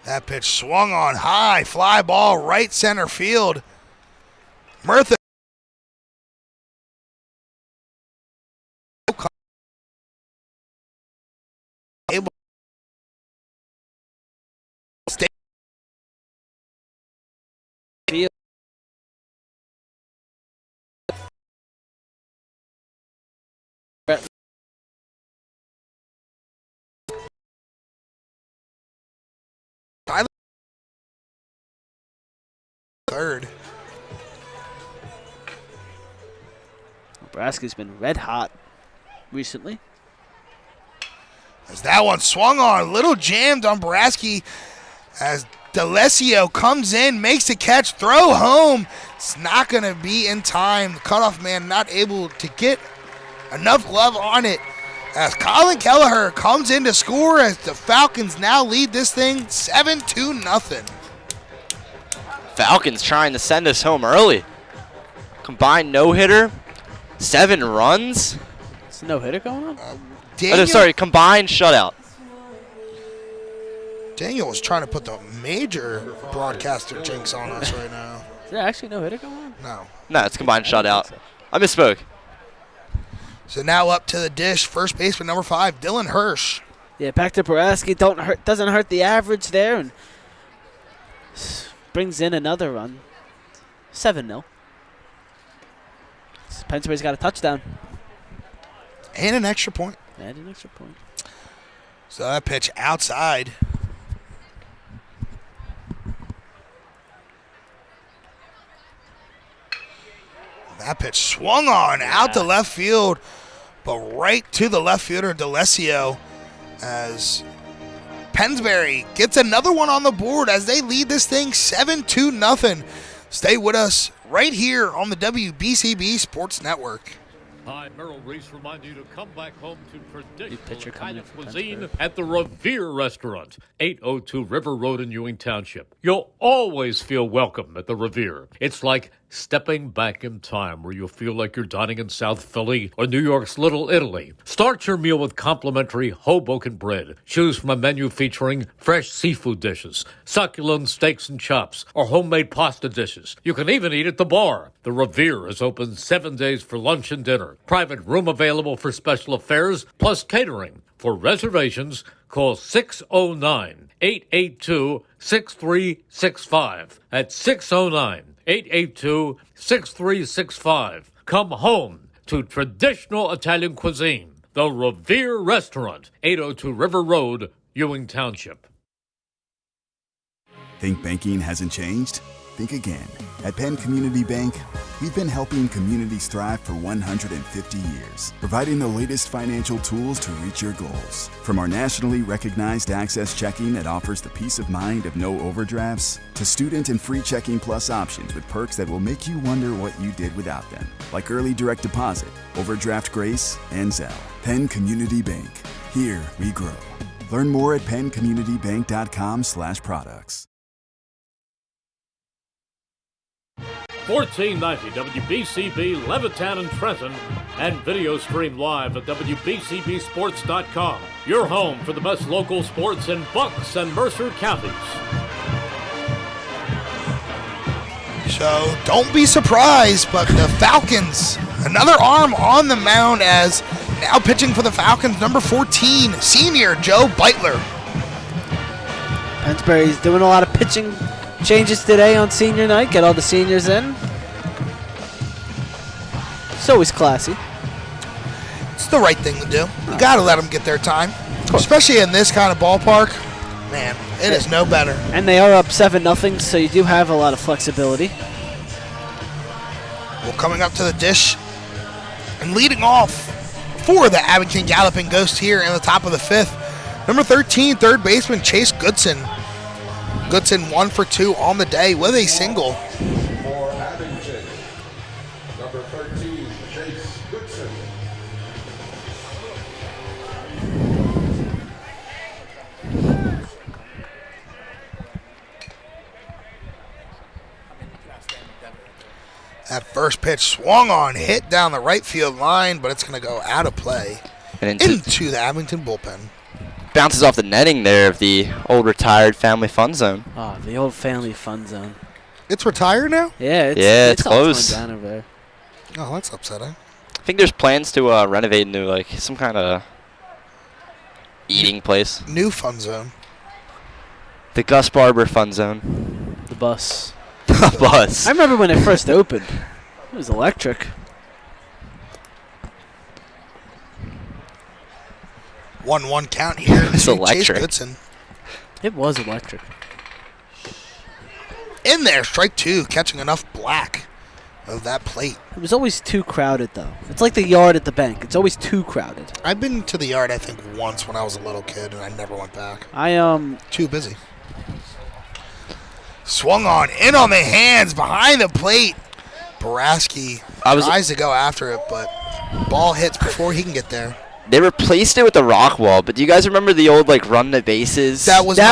That pitch swung on high, fly ball right center field. Murtha. Able stay. Third. Nebraska's been red hot recently. As that one swung on, little jammed on Boraski as D'Alessio comes in, makes the catch, throw home. It's not going to be in time. The cutoff man not able to get enough glove on it. As Colin Kelleher comes in to score as the Falcons now lead this thing 7-0. Falcons trying to send us home early. Combined no-hitter, 7 runs. Is no hitter going on? Combined shutout. Daniel was trying to put the major broadcaster jinx on us right now. Is there actually no hitter going on? No. No, it's combined shutout. I misspoke. So now up to the dish, first baseman number 5, Dylan Hirsch. Yeah, back to Boraski. Doesn't hurt the average there, and brings in another run. 7-0. Pennsbury's got a touchdown. And an extra point. And an extra point. So that pitch outside. That pitch swung on out to left field, but right to the left fielder, D'Alessio, as Pennsbury gets another one on the board as they lead this thing 7-0. Stay with us right here on the WBCB Sports Network. Hi, Merrill Reese remind you to come back home to pitcher traditional coming in Italian for cuisine Pennsbury. at the Revere Restaurant, 802 River Road in Ewing Township. You'll always feel welcome at the Revere. It's like stepping back in time where you'll feel like you're dining in South Philly or New York's Little Italy. Start your meal with complimentary Hoboken bread. Choose from a menu featuring fresh seafood dishes, succulent steaks and chops, or homemade pasta dishes. You can even eat at the bar. The Revere is open 7 days for lunch and dinner. Private room available for special affairs, plus catering. For reservations, call 609-882-6365. That's 609-882-6365. Come home to traditional Italian cuisine. The Revere Restaurant, 802 River Road, Ewing Township. Think banking hasn't changed? Think again. At Penn Community Bank, we've been helping communities thrive for 150 years, providing the latest financial tools to reach your goals. From our nationally recognized Access Checking that offers the peace of mind of no overdrafts, to student and free checking plus options with perks that will make you wonder what you did without them, like early direct deposit, overdraft grace, and Zelle. Penn Community Bank. Here we grow. Learn more at penncommunitybank.com/products. 1490 WBCB Levittown and Trenton, and video stream live at WBCBsports.com. Your home for the best local sports in Bucks and Mercer counties. So don't be surprised, but the Falcons, another arm on the mound as now pitching for the Falcons, number 14, senior Joe Beitler. Pennsbury's doing a lot of pitching changes today on senior night. Get all the seniors in. It's always classy. It's the right thing to do. You got to let them get their time, especially in this kind of ballpark. Man, it is no better. And they are up 7-0, so you do have a lot of flexibility. Well, coming up to the dish and leading off for the Abington Galloping Ghost here in the top of the fifth, number 13, third baseman Chase Goodson. Goodson 1 for 2 on the day with a single. For Abington, number 13, Chase Goodson. That first pitch swung on, hit down the right field line, but it's going to go out of play And into the Abington bullpen. bounces off the netting there of the old retired family fun zone. Oh, the old family fun zone. It's retired now? Yeah, it's all closed. torn down over there. Oh, that's upsetting. I think there's plans to renovate into like some kind of eating place. New fun zone. The Gus Barber Fun Zone. The bus. The bus. I remember when it first opened. It was electric. 1-1 count here. It's to electric. Chase Goodson. It was electric. In there, strike two, catching enough black of that plate. It was always too crowded, though. It's like the yard at the bank. It's always too crowded. I've been to the yard, I think, once when I was a little kid, and I never went back. Too busy. Swung on, in on the hands, behind the plate. Baraski tries to go after it, but ball hits before he can get there. They replaced it with the rock wall, but do you guys remember the old like run the bases? That was the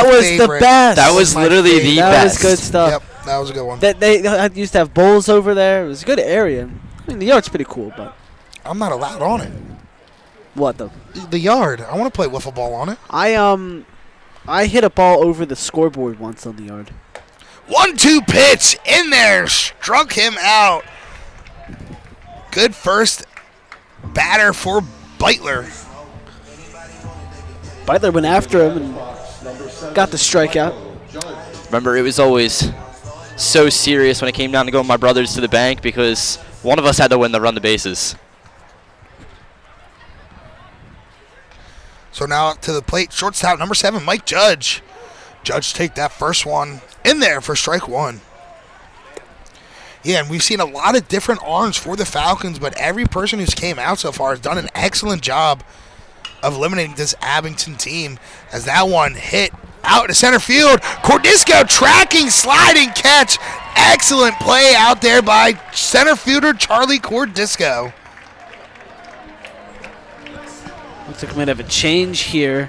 best. That was literally the that best. That was good stuff. Yep, that was a good one. They used to have bowls over there. It was a good area. I mean, the yard's pretty cool, but I'm not allowed on it. What though? The yard. I want to play wiffle ball on it. I hit a ball over the scoreboard once on the yard. 1-2 pitch in there, struck him out. Good first batter for Beitler. Beitler went after him and got the strikeout. Remember, it was always so serious when it came down to going my brothers to the bank because one of us had to win the run the bases. So now up to the plate, shortstop number 7, Mike Judge. Judge take that first one in there for strike one. Yeah, and we've seen a lot of different arms for the Falcons, but every person who's came out so far has done an excellent job of eliminating this Abington team as that one hit out to center field. Cordisco tracking, sliding catch. Excellent play out there by center fielder Charlie Cordisco. Looks like we might have a change here.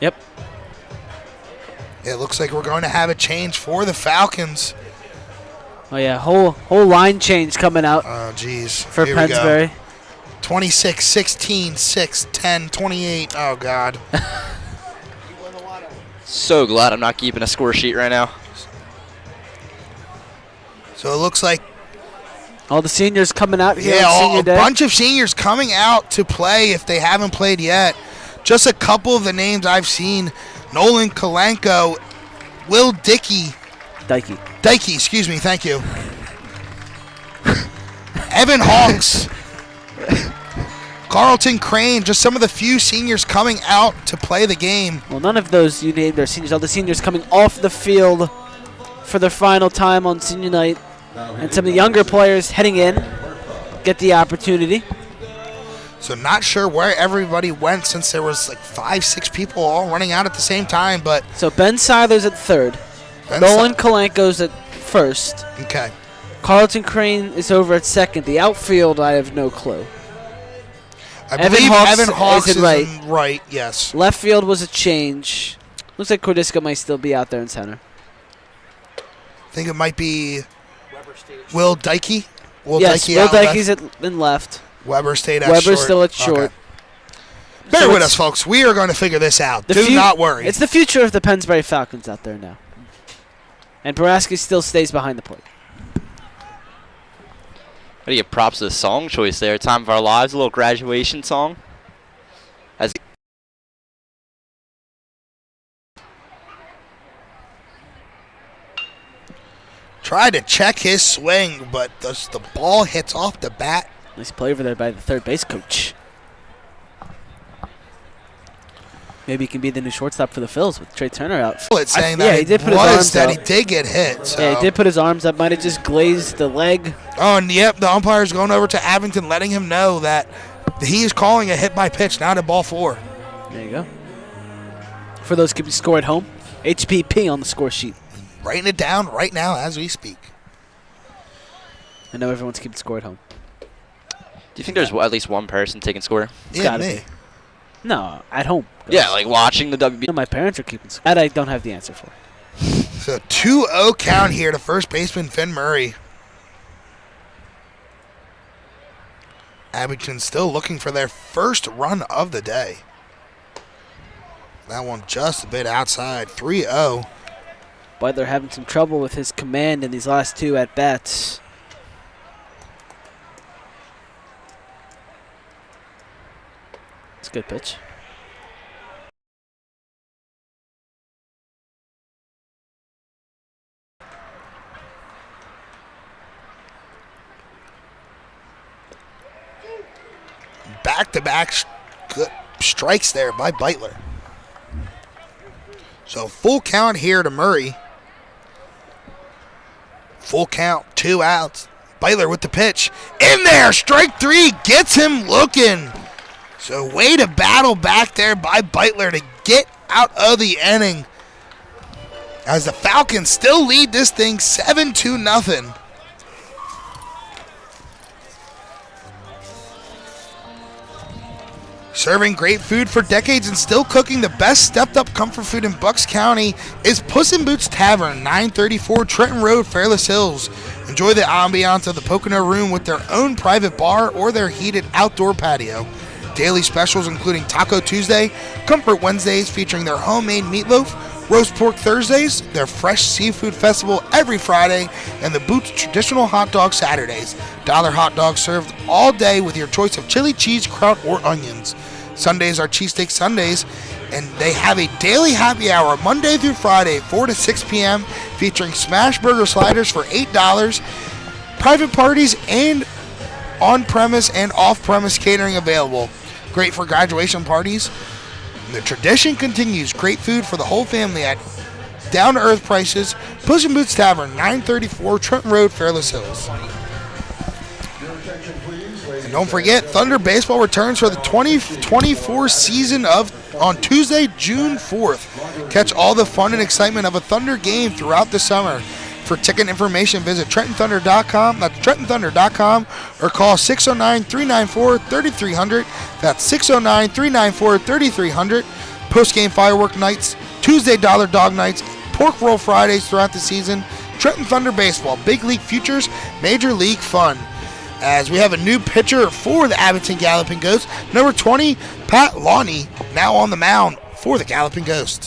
Yep. It looks like we're going to have a change for the Falcons. Oh, yeah, whole line change coming out Oh, geez. for Here we go. Pennsbury. 26, 16, 6, 10, 28. Oh, God. So glad I'm not keeping a score sheet right now. So it looks like, All the seniors coming out here yeah, on senior a day. bunch of seniors coming out to play if they haven't played yet. Just a couple of the names I've seen. Nolan Kalenko, Will Dikey, excuse me, thank you. Evan Hawks, Carlton Crane, just some of the few seniors coming out to play the game. Well, none of those you named are seniors. All the seniors coming off the field for their final time on senior night. And some of the younger players heading in get the opportunity. So not sure where everybody went since there was like 5, 6 people all running out at the same time. But So Ben Seiler's at third. Nolan Kalenko's at first. Okay. Carlton Crane is over at second. The outfield, I have no clue. I Evan believe Hawks Evan Hawks is is in in right, yes. Left field was a change. Looks like Cordiska might still be out there in center. I think it might be Will Dikey. Yes, Dikey Will out left. Dikey's in left. Weber stayed at Weber's short. still at short. Okay. Bear So with it's- us, folks. We are going to figure this out. The Do not worry. It's the future of the Pennsbury Falcons out there now. And Boraski still stays behind the plate. Gotta give props to the song choice there. Time of Our Lives, a little graduation song. As Tried to check his swing, but the ball hits off the bat. Nice play over there by the third base coach. Maybe he can be the new shortstop for the Phils with Trey Turner out. It's saying Yeah, that he did put was his arms that out. he did get hit. So. Yeah, he did put his arms up. Might have just glazed the leg. Oh, and yep, the umpire's going over to Abington, letting him know that he is calling a hit by pitch, not a ball 4. There you go. For those keeping score at home, HPP on the score sheet. Writing it down right now as we speak. I know everyone's keeping score at home. do you think there's at least one person taking score? Yeah, gotta me. be. No, at home. Yeah, like watching the WB. No, my parents are keeping score. That I don't have the answer for. So 2-0 count here to first baseman Finn Murray. Abington still looking for their first run of the day. That one just a bit outside. 3-0. But they're having some trouble with his command in these last 2 at-bats. It's a good pitch. Back-to-back good strikes there by Beitler. So full count here to Murray. Full count, 2 outs. Beitler with the pitch. In there, strike 3 gets him looking. So way to battle back there by Beitler to get out of the inning. As the Falcons still lead this thing 7-0. Serving great food for decades and still cooking the best stepped-up comfort food in Bucks County is Puss in Boots Tavern, 934 Trenton Road, Fairless Hills. Enjoy the ambiance of the Pocono Room with their own private bar or their heated outdoor patio. Daily specials including Taco Tuesday, Comfort Wednesdays featuring their homemade meatloaf, Roast Pork Thursdays, their Fresh Seafood Festival every Friday, and the Boots Traditional Hot Dog Saturdays. Dollar hot dogs served all day with your choice of chili, cheese, kraut, or onions. Sundays are Cheesesteak Sundays, and they have a daily happy hour Monday through Friday, 4 to 6 p.m., featuring smash burger sliders for $8, private parties, and on-premise and off-premise catering available. Great for graduation parties. The tradition continues. Great food for the whole family at down-to-earth prices. Puss in Boots Tavern, 934 Trenton Road, Fairless Hills. And don't forget, Thunder Baseball returns for the 2024 season on Tuesday, June 4th. Catch all the fun and excitement of a Thunder game throughout the summer. For ticket information, visit TrentonThunder.com. That's TrentonThunder.com, or call 609-394-3300. That's 609-394-3300. Post-game firework nights, Tuesday Dollar Dog nights, pork roll Fridays throughout the season. Trenton Thunder Baseball, Big League Futures, Major League Fun. As we have a new pitcher for the Abington Galloping Ghost, number 20, Pat Lawney, now on the mound for the Galloping Ghost.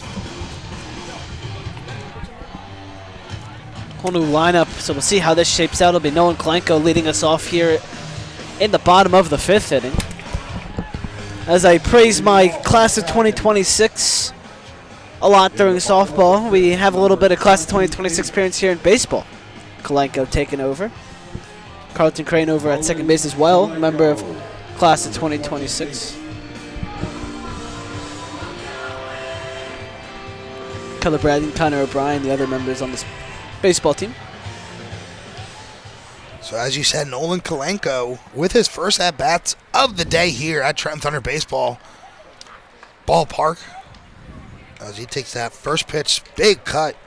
Whole new lineup, so we'll see how this shapes out. It'll be Nolan Kalenko leading us off here in the bottom of the 5th inning. As I praise my class of 2026 a lot during softball, we have a little bit of class of 2026 appearance here in baseball. Kalenko taking over. Carlton Crane over at second base as well, member of class of 2026. Keller Bradley and Connor O'Brien, the other members on this baseball team. So as you said, Nolan Kalenko with his first at-bats of the day here at Trenton Thunder Baseball Ballpark. As he takes that first pitch, big cut,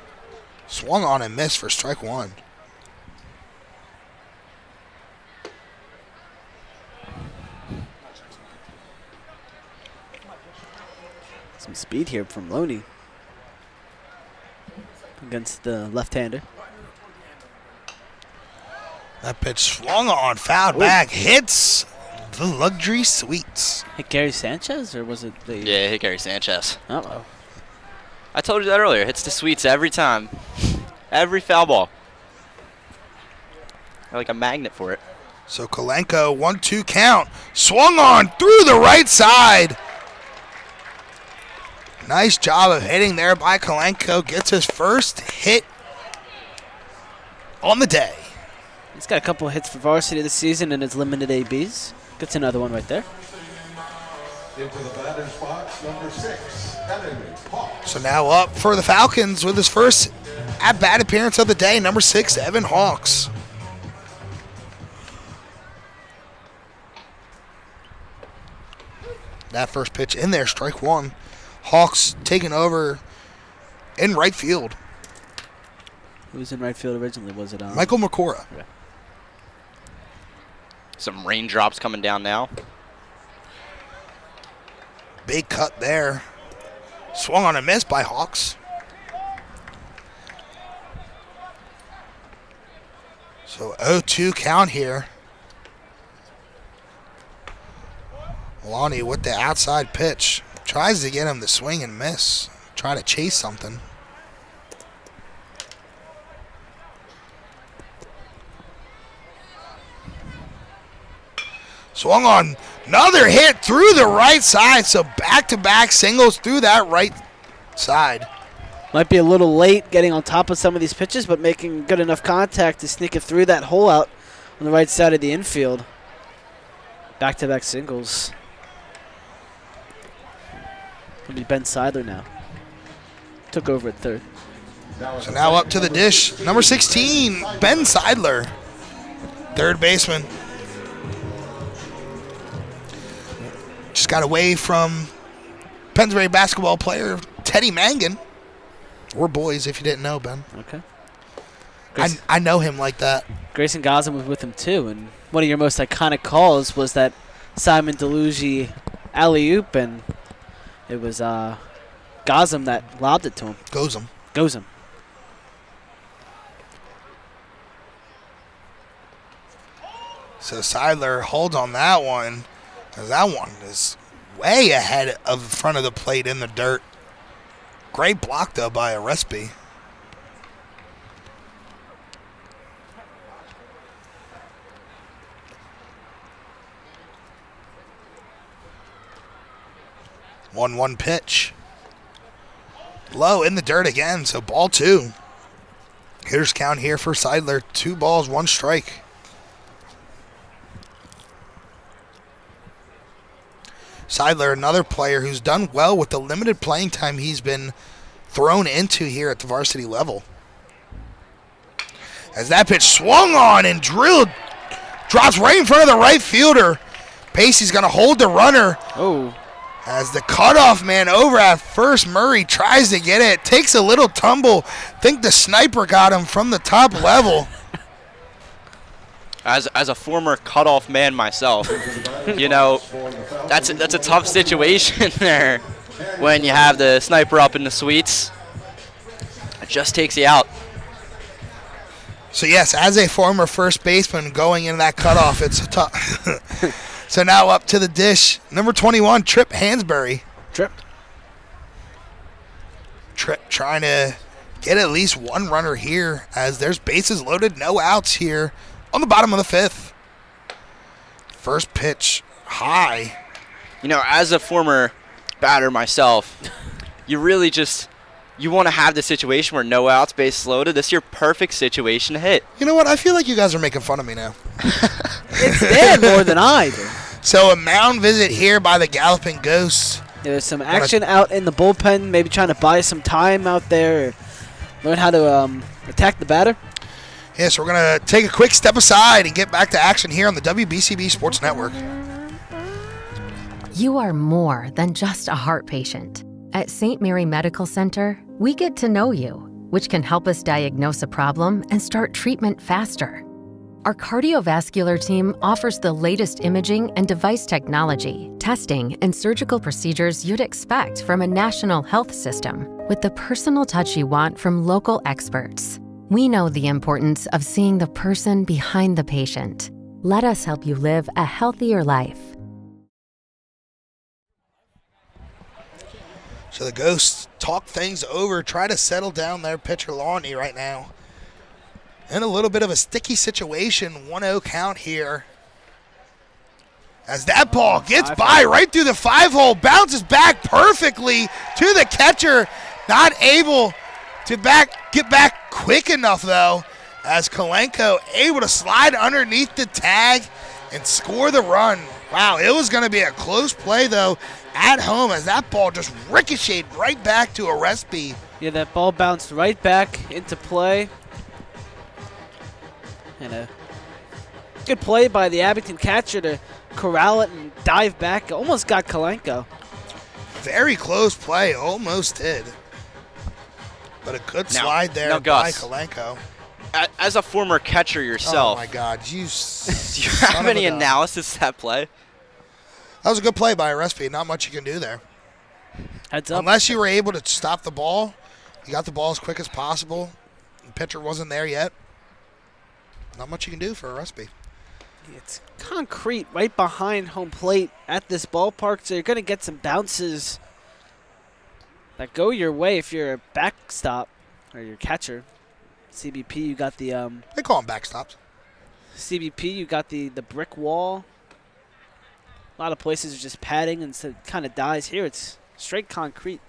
swung on and missed for strike one. Some speed here from Loney against the left-hander. That pitch swung on, fouled back, hits the luxury suites. Hit Gary Sanchez, or was it the... Yeah, hit Gary Sanchez. Uh-oh. I told you that earlier. Hits the sweets every time. Every foul ball. They're like a magnet for it. So Kalenko, 1-2 count, swung on through the right side. Nice job of hitting there by Kalenko. Gets his first hit on the day. He's got a couple of hits for varsity this season in his limited ABs. Gets another one right there. Into the batter's box, number 6, Evan Hawks. So now up for the Falcons with his first at-bat appearance of the day, number 6, Evan Hawks. That first pitch in there, strike one. Hawks taking over in right field. Who was in right field originally? Was it Michael McCora. Yeah. Some raindrops coming down now. Big cut there. Swung on a miss by Hawks. So 0-2 count here. Lonnie with the outside pitch. Tries to get him to swing and miss. Try to chase something. Swung on, another hit through the right side. So back-to-back singles through that right side. Might be a little late getting on top of some of these pitches, but making good enough contact to sneak it through that hole out on the right side of the infield. Back-to-back singles. It'll be Ben Seidler now. Took over at third. So now up to the dish, number 16, Ben Seidler, third baseman. Just got away from Pennsbury basketball player Teddy Mangan. We're boys, if you didn't know, Ben. Okay. I know him like that. Grayson Gotham was with him too, and one of your most iconic calls was that Simon DeLuigi alley-oop, and it was Gotham that lobbed it to him. Goes him. So Seidler holds on that one. That one is way ahead of the front of the plate in the dirt. Great block, though, by Arespi. One pitch. Low in the dirt again, so ball two. Hitters count here for Seidler. 2 balls, 1 strike. Seidler, another player who's done well with the limited playing time he's been thrown into here at the varsity level. As that pitch swung on and drilled, drops right in front of the right fielder. Pacey's going to hold the runner. Oh. As the cutoff man over at first, Murray tries to get it. Takes a little tumble. Think the sniper got him from the top level. As a former cutoff man myself, you know, that's a tough situation there when you have the sniper up in the suites. It just takes you out. So, yes, as a former first baseman going into that cutoff, it's tough. So now up to the dish, number 21, Trip Hansberry. Trip Trying to get at least one runner here as there's bases loaded, no outs here on the bottom of the fifth. First pitch, high. You know, as a former batter myself, you really just you want to have the situation where no outs, base loaded. This is your perfect situation to hit. You know what? I feel like you guys are making fun of me now. It's Dan more than I do. So a mound visit here by the Galloping Ghosts. There's some action out in the bullpen, maybe trying to buy some time out there, or learn how to attack the batter. Yeah, so we're going to take a quick step aside and get back to action here on the WBCB Sports Network. You are more than just a heart patient. At St. Mary Medical Center, we get to know you, which can help us diagnose a problem and start treatment faster. Our cardiovascular team offers the latest imaging and device technology, testing, and surgical procedures you'd expect from a national health system, with the personal touch you want from local experts. We know the importance of seeing the person behind the patient. Let us help you live a healthier life. So the Ghosts talk things over, try to settle down their pitcher Lonnie right now. In a little bit of a sticky situation, 1-0 count here. As that ball gets by right through the 5-hole, bounces back perfectly to the catcher. Not able to get back quick enough, though, as Kalenko able to slide underneath the tag and score the run. Wow, it was going to be a close play, though, at home, as that ball just ricocheted right back to Arespi. Yeah, that ball bounced right back into play. And a good play by the Abington catcher to corral it and dive back. Almost got Kalenko. Very close play, almost did. But a good slide there by Gus, Kalenko. As a former catcher yourself, oh my God, do you have any analysis of that play? That was a good play by Arespi. Not much you can do there. Heads up. Unless you were able to stop the ball, you got the ball as quick as possible. The pitcher wasn't there yet. Not much you can do for Arespi. It's concrete right behind home plate at this ballpark, so you're going to get some bounces that go your way if you're a backstop or your catcher. CBP, you got the they call them backstops. CBP, you got the brick wall. A lot of places are just padding and so it kind of dies. Here it's straight concrete.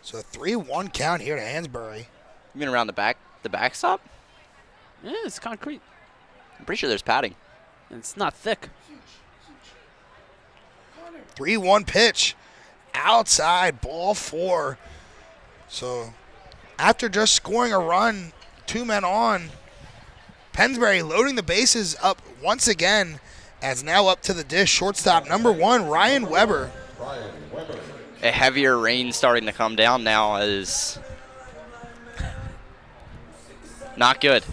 So a 3-1 count here to Hansberry. You mean around the backstop? Yeah, it's concrete. I'm pretty sure there's padding. And it's not thick. 3-1 pitch. Outside, ball 4. So after just scoring a run, 2 men on, Pennsbury loading the bases up once again, as now up to the dish, shortstop number 1, Ryan Weber. A heavier rain starting to come down now is not good.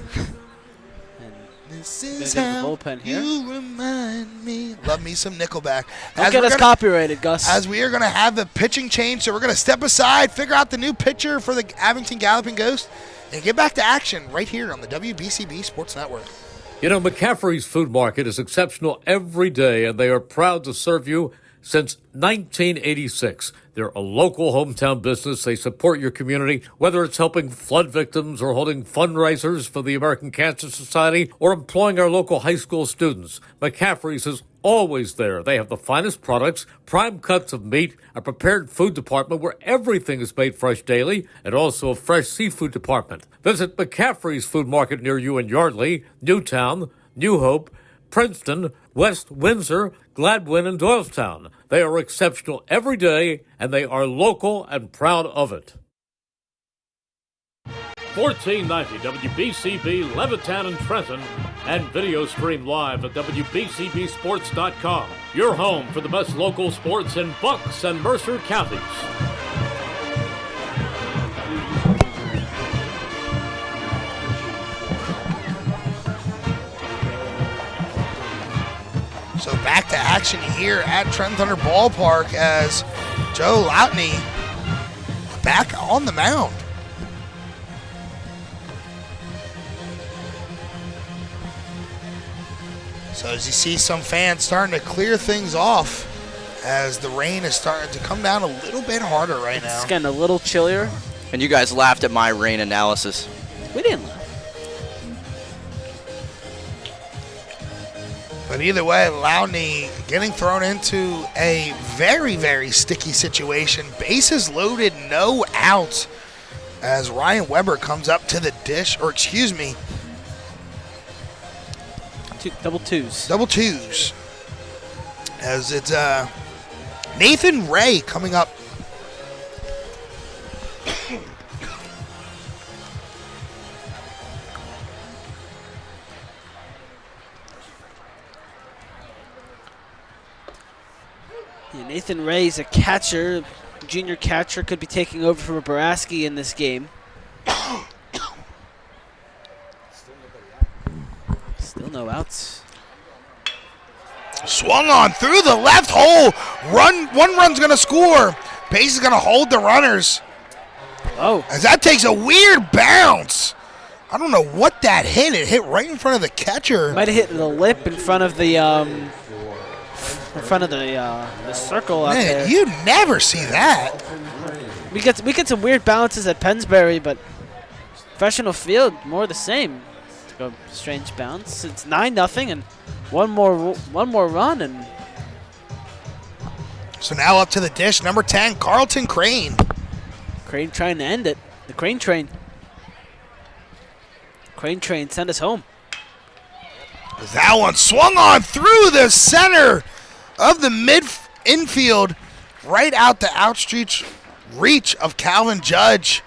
This is how you remind me. Love me some Nickelback. Don't get us copyrighted, Gus. As we are going to have the pitching change, so we're going to step aside, figure out the new pitcher for the Abington Galloping Ghost, and get back to action right here on the WBCB Sports Network. You know, McCaffrey's Food Market is exceptional every day, and they are proud to serve you since 1986. They're a local hometown business. They support your community, whether it's helping flood victims or holding fundraisers for the American Cancer Society or employing our local high school students. McCaffrey's is always there. They have the finest products, prime cuts of meat, a prepared food department where everything is made fresh daily, and also a fresh seafood department. Visit McCaffrey's Food Market near you in Yardley, Newtown, New Hope, Princeton, West Windsor, Gladwin, and Doylestown. They are exceptional every day, and they are local and proud of it. 1490 WBCB Levittown and Trenton, and video stream live at WBCBsports.com. Your home for the best local sports in Bucks and Mercer counties. So back to action here at Trenton Thunder Ballpark as Joe Loutney back on the mound. So as you see some fans starting to clear things off as the rain is starting to come down a little bit harder right now. It's getting a little chillier. And you guys laughed at my rain analysis. We didn't laugh. But either way, Loudney getting thrown into a very, very sticky situation. Bases loaded, no outs, as Ryan Weber comes up to the dish, or excuse me, Double twos. double twos. As it's Nathan Ray coming up. Yeah, Nathan Ray's a catcher, junior catcher, could be taking over for Baraski in this game. Still no outs. Swung on through the left hole. One run's going to score. Base is going to hold the runners. Oh. As that takes a weird bounce. I don't know what that hit. It hit right in front of the catcher. Might have hit the lip in front of the circle out there. Man, you never see that. We get some weird bounces at Pennsbury, but professional field more the same. It's a strange bounce. It's 9-0 and one more run, and so now up to the dish, number 10, Carlton Crane. Crane trying to end it. The Crane train. Crane train, send us home. That one swung on through the center of the infield, right out the outstretched reach of Calvin Judge.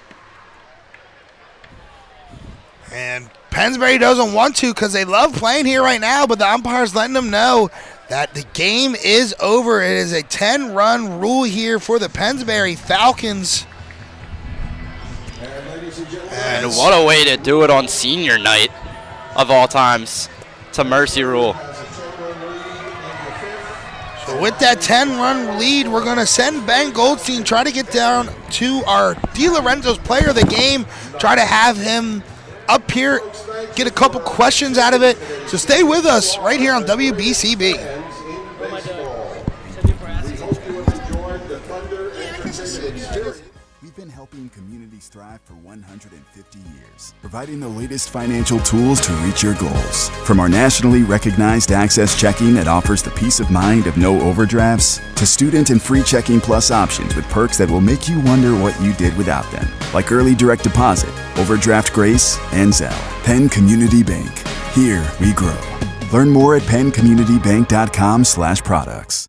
And Pennsbury doesn't want to because they love playing here right now, but the umpire's letting them know that the game is over. It is a 10-run rule here for the Pennsbury Falcons. And what a way to do it on senior night of all times. It's a mercy rule. So with that 10-run lead, we're going to send Ben Goldstein, try to get down to our DiLorenzo's player of the game, try to have him up here, get a couple questions out of it. So stay with us right here on WBCB. We've been helping communities thrive for 150 years, providing the latest financial tools to reach your goals. From our nationally recognized Access Checking that offers the peace of mind of no overdrafts, to student and free Checking Plus options with perks that will make you wonder what you did without them, like early direct deposit, overdraft grace, and Zelle. Penn Community Bank. Here we grow. Learn more at penncommunitybank.com/products.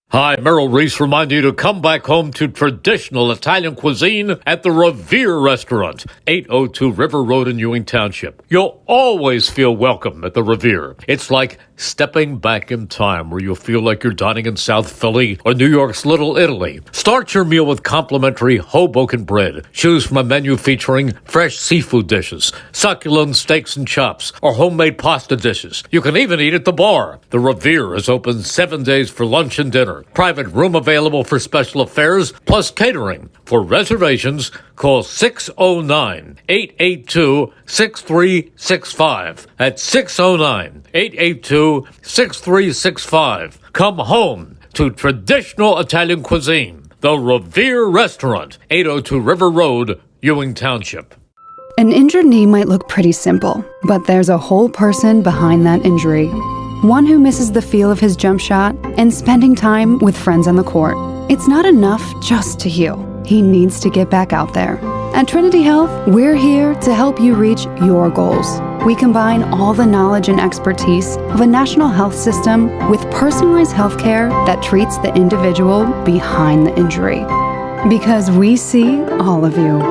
Hi, Merrill Reese reminding you to come back home to traditional Italian cuisine at the Revere Restaurant, 802 River Road in Ewing Township. You'll always feel welcome at the Revere. It's like stepping back in time where you'll feel like you're dining in South Philly or New York's Little Italy. Start your meal with complimentary Hoboken bread. Choose from a menu featuring fresh seafood dishes, succulent steaks and chops, or homemade pasta dishes. You can even eat at the bar. The Revere is open 7 days for lunch and dinner. Private room available for special affairs, plus catering. For reservations, call 609-882-6365. That's 609-882-6365. Come home to traditional Italian cuisine. The Revere Restaurant, 802 River Road, Ewing Township. An injured knee might look pretty simple, but there's a whole person behind that injury. One who misses the feel of his jump shot and spending time with friends on the court. It's not enough just to heal. He needs to get back out there. At Trinity Health, we're here to help you reach your goals. We combine all the knowledge and expertise of a national health system with personalized healthcare that treats the individual behind the injury. Because we see all of you.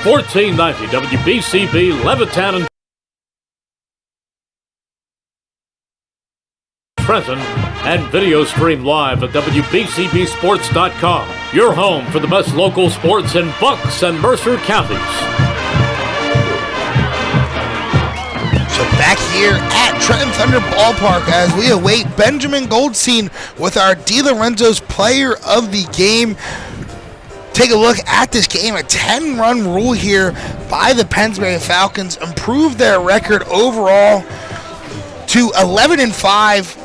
1490 WBCB, Levittown and Trenton, and video stream live at WBCBsports.com. Your home for the best local sports in Bucks and Mercer counties. So back here at Trenton Thunder Ballpark as we await Benjamin Goldstein with our DiLorenzo's player of the game. take a look at this game. A 10-run rule here by the Pennsbury Falcons improved their record overall to 11-5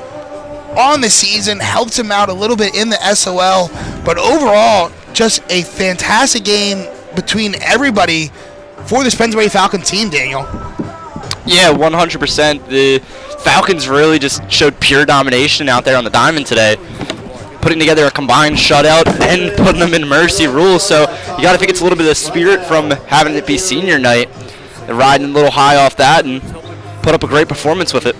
on the season, helps them out a little bit in the SOL, but overall, just a fantastic game between everybody for this Pennsbury Falcon team, Daniel. Yeah, 100%. The Falcons really just showed pure domination out there on the diamond today, putting together a combined shutout and putting them in mercy rules. So you got to think it's a little bit of spirit from having it be senior night. They're riding a little high off that and put up a great performance with it.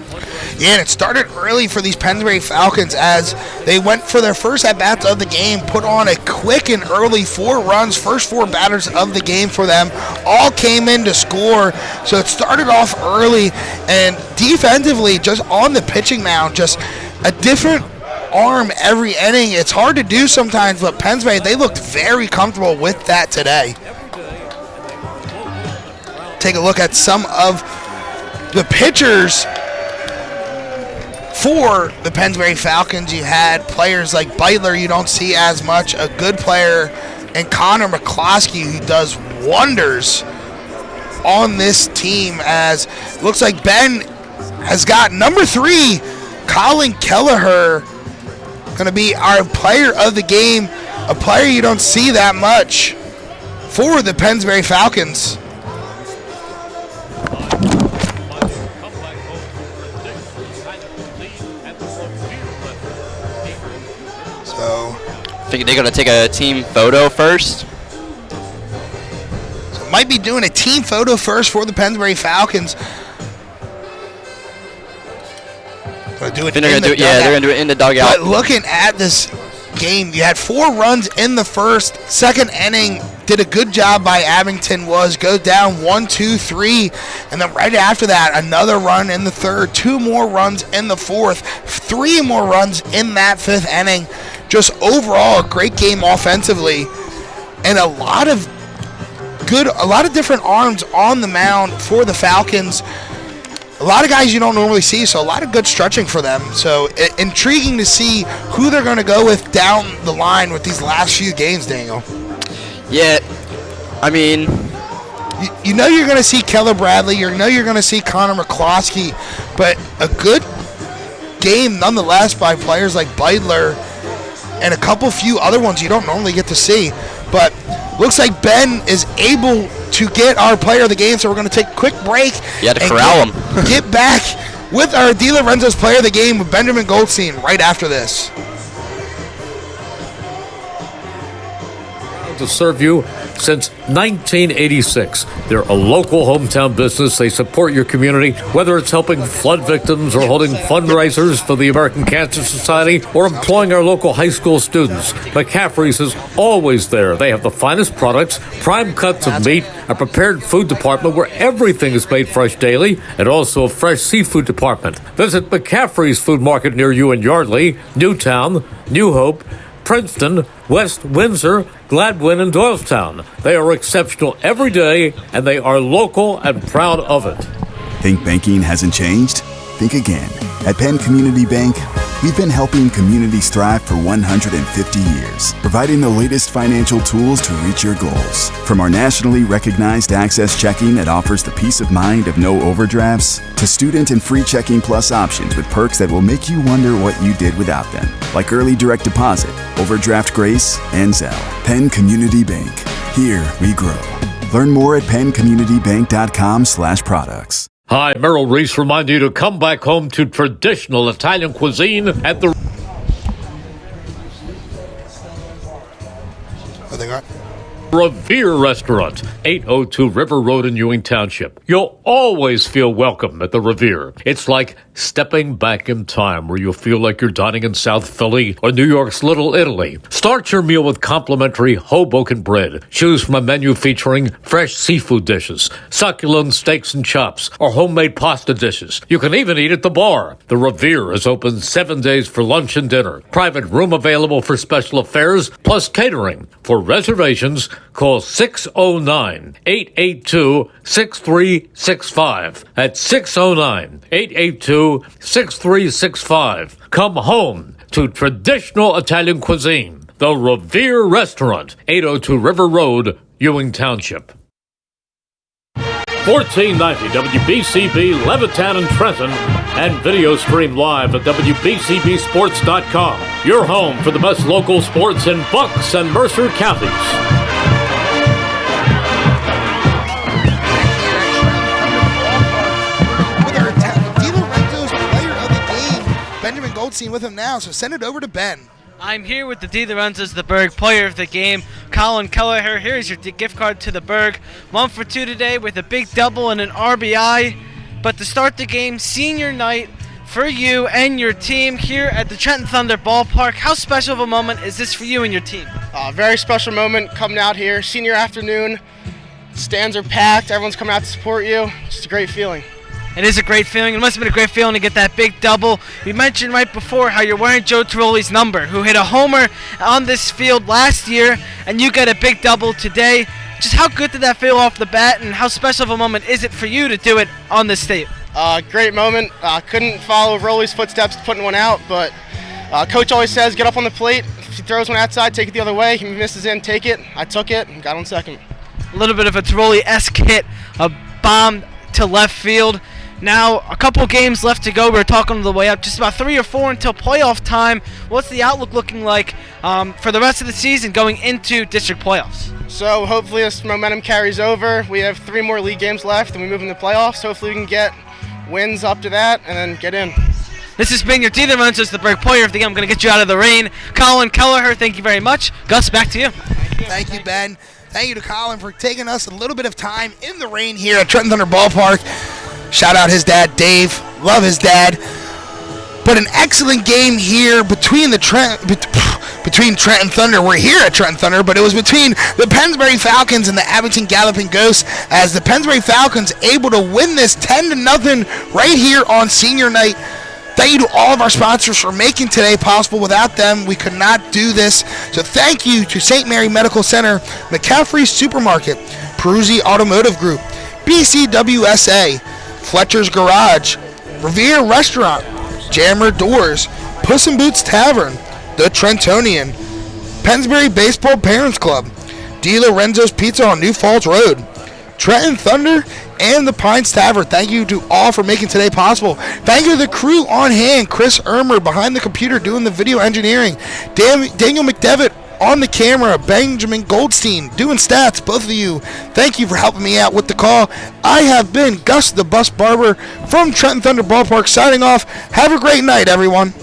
Yeah, and it started early for these Pennsbury Falcons as they went for their first at-bats of the game, put on a quick and early 4 runs, first 4 batters of the game for them, all came in to score. So it started off early, and defensively, just on the pitching mound, just a different arm every inning. It's hard to do sometimes, but Pennsbury, they looked very comfortable with that today. Take a look at some of the pitchers for the Pennsbury Falcons. You had players like Beitler, you don't see as much, a good player, and Connor McCloskey, who does wonders on this team, as looks like Ben has got number 3, Colin Kelleher, going to be our player of the game, a player you don't see that much for the Pennsbury Falcons. I think they're going to take a team photo first. So might be doing a team photo first for the Pennsbury Falcons. They're going to do it in the dugout. But looking at this game, you had 4 runs in the first. Second inning, did a good job by Abington, go down 1-2-3, and then right after that, another run in the third, 2 more runs in the fourth, 3 more runs in that 5th inning. Just overall a great game offensively, and a lot of different arms on the mound for the Falcons. A lot of guys you don't normally see, so a lot of good stretching for them. So intriguing to see who they're going to go with down the line with these last few games, Daniel. Yeah, I mean, you know you're going to see Keller Bradley, you know you're going to see Connor McCloskey, but a good game nonetheless by players like Beitler and a few other ones you don't normally get to see. But looks like Ben is able to get our player of the game, so we're going to take a quick break. You had to corral him. Get back with our D. Lorenzo's player of the game with Benjamin Goldstein right after this. To serve you since 1986. They're a local hometown business. They support your community, whether it's helping flood victims or holding fundraisers for the American Cancer Society or employing our local high school students. McCaffrey's is always there. They have the finest products, prime cuts of meat, a prepared food department where everything is made fresh daily, and also a fresh seafood department. Visit McCaffrey's Food Market near you in Yardley, Newtown, New Hope, Princeton, West Windsor, Gladwin, and Doylestown. They are exceptional every day, and they are local and proud of it. Think banking hasn't changed? Think again. At Penn Community Bank, we've been helping communities thrive for 150 years, providing the latest financial tools to reach your goals. From our nationally recognized Access Checking that offers the peace of mind of no overdrafts, to student and free Checking Plus options with perks that will make you wonder what you did without them, like early direct deposit, overdraft grace, and Zelle. Penn Community Bank. Here we grow. Learn more at penncommunitybank.com/products. Hi, Merrill Reese reminding you to come back home to traditional Italian cuisine at the What they got? Revere Restaurant, 802 River Road in Ewing Township. You'll always feel welcome at the Revere. It's like stepping back in time where you'll feel like you're dining in South Philly or New York's Little Italy. Start your meal with complimentary Hoboken bread. Choose from a menu featuring fresh seafood dishes, succulent steaks and chops, or homemade pasta dishes. You can even eat at the bar. The Revere is open 7 days for lunch and dinner. Private room available for special affairs, plus catering. For reservations, call 609-882-6365. That's 609-882-6365. Come home to traditional Italian cuisine. The Revere Restaurant, 802 River Road, Ewing Township. 1490 WBCB Levitan and Trenton, and video stream live at WBCBsports.com. Your home for the best local sports in Bucks and Mercer counties. With our Di Lorenzo's player of the game, Benjamin Goldstein, with him now, so send it over to Ben. I'm here with the Di Lorenzo's the Berg player of the game, Colin Kelleher. Here's your gift card to the Berg. 1 for 2 today with a big double and an RBI. But to start the game, senior night for you and your team here at the Trenton Thunder Ballpark. How special of a moment is this for you and your team? Very special moment coming out here. Senior afternoon, stands are packed, everyone's coming out to support you. Just a great feeling. It is a great feeling. It must have been a great feeling to get that big double. We mentioned right before how you're wearing Joe Tiroli's number, who hit a homer on this field last year, and you get a big double today. Just how good did that feel off the bat, and how special of a moment is it for you to do it on this state? Great moment. Couldn't follow Rolly's footsteps putting one out, but Coach always says get up on the plate. If he throws one outside, take it the other way. He misses in, take it. I took it and got on second. A little bit of a Tiroli-esque hit, a bomb to left field. Now, a couple games left to go. We're talking on the way up. Just about 3 or 4 until playoff time. What's the outlook looking like for the rest of the season going into district playoffs? So hopefully this momentum carries over. We have 3 more league games left and we move into playoffs. Hopefully we can get wins up to that and then get in. This has been your Di Lorenzo's the Berg player of the game. I'm going to get you out of the rain. Colin Kelleher, thank you very much. Gus, back to you. Thank you, Ben. Thank you to Colin for taking us a little bit of time in the rain here at Trenton Thunder Ballpark. Shout out his dad, Dave. Love his dad. But an excellent game here between Trenton Thunder. We're here at Trenton Thunder, but it was between the Pennsbury Falcons and the Abington Galloping Ghosts, as the Pennsbury Falcons able to win this 10-0 right here on senior night. Thank you to all of our sponsors for making today possible. Without them, we could not do this. So thank you to St. Mary Medical Center, McCaffrey Supermarket, Peruzzi Automotive Group, BCWSA, Fletcher's Garage, Revere Restaurant, Jammer Doors, Puss in Boots Tavern, The Trentonian, Pennsbury Baseball Parents Club, Di Lorenzo's Pizza on New Falls Road, Trenton Thunder, and the Pines Tavern. Thank you to all for making today possible. Thank you to the crew on hand, Chris Ermer behind the computer doing the video engineering, Daniel McDevitt on the camera, Benjamin Goldstein doing stats, both of you. Thank you for helping me out with the call. I have been Gus the Bus Barber from Trenton Thunder Ballpark signing off. Have a great night, everyone.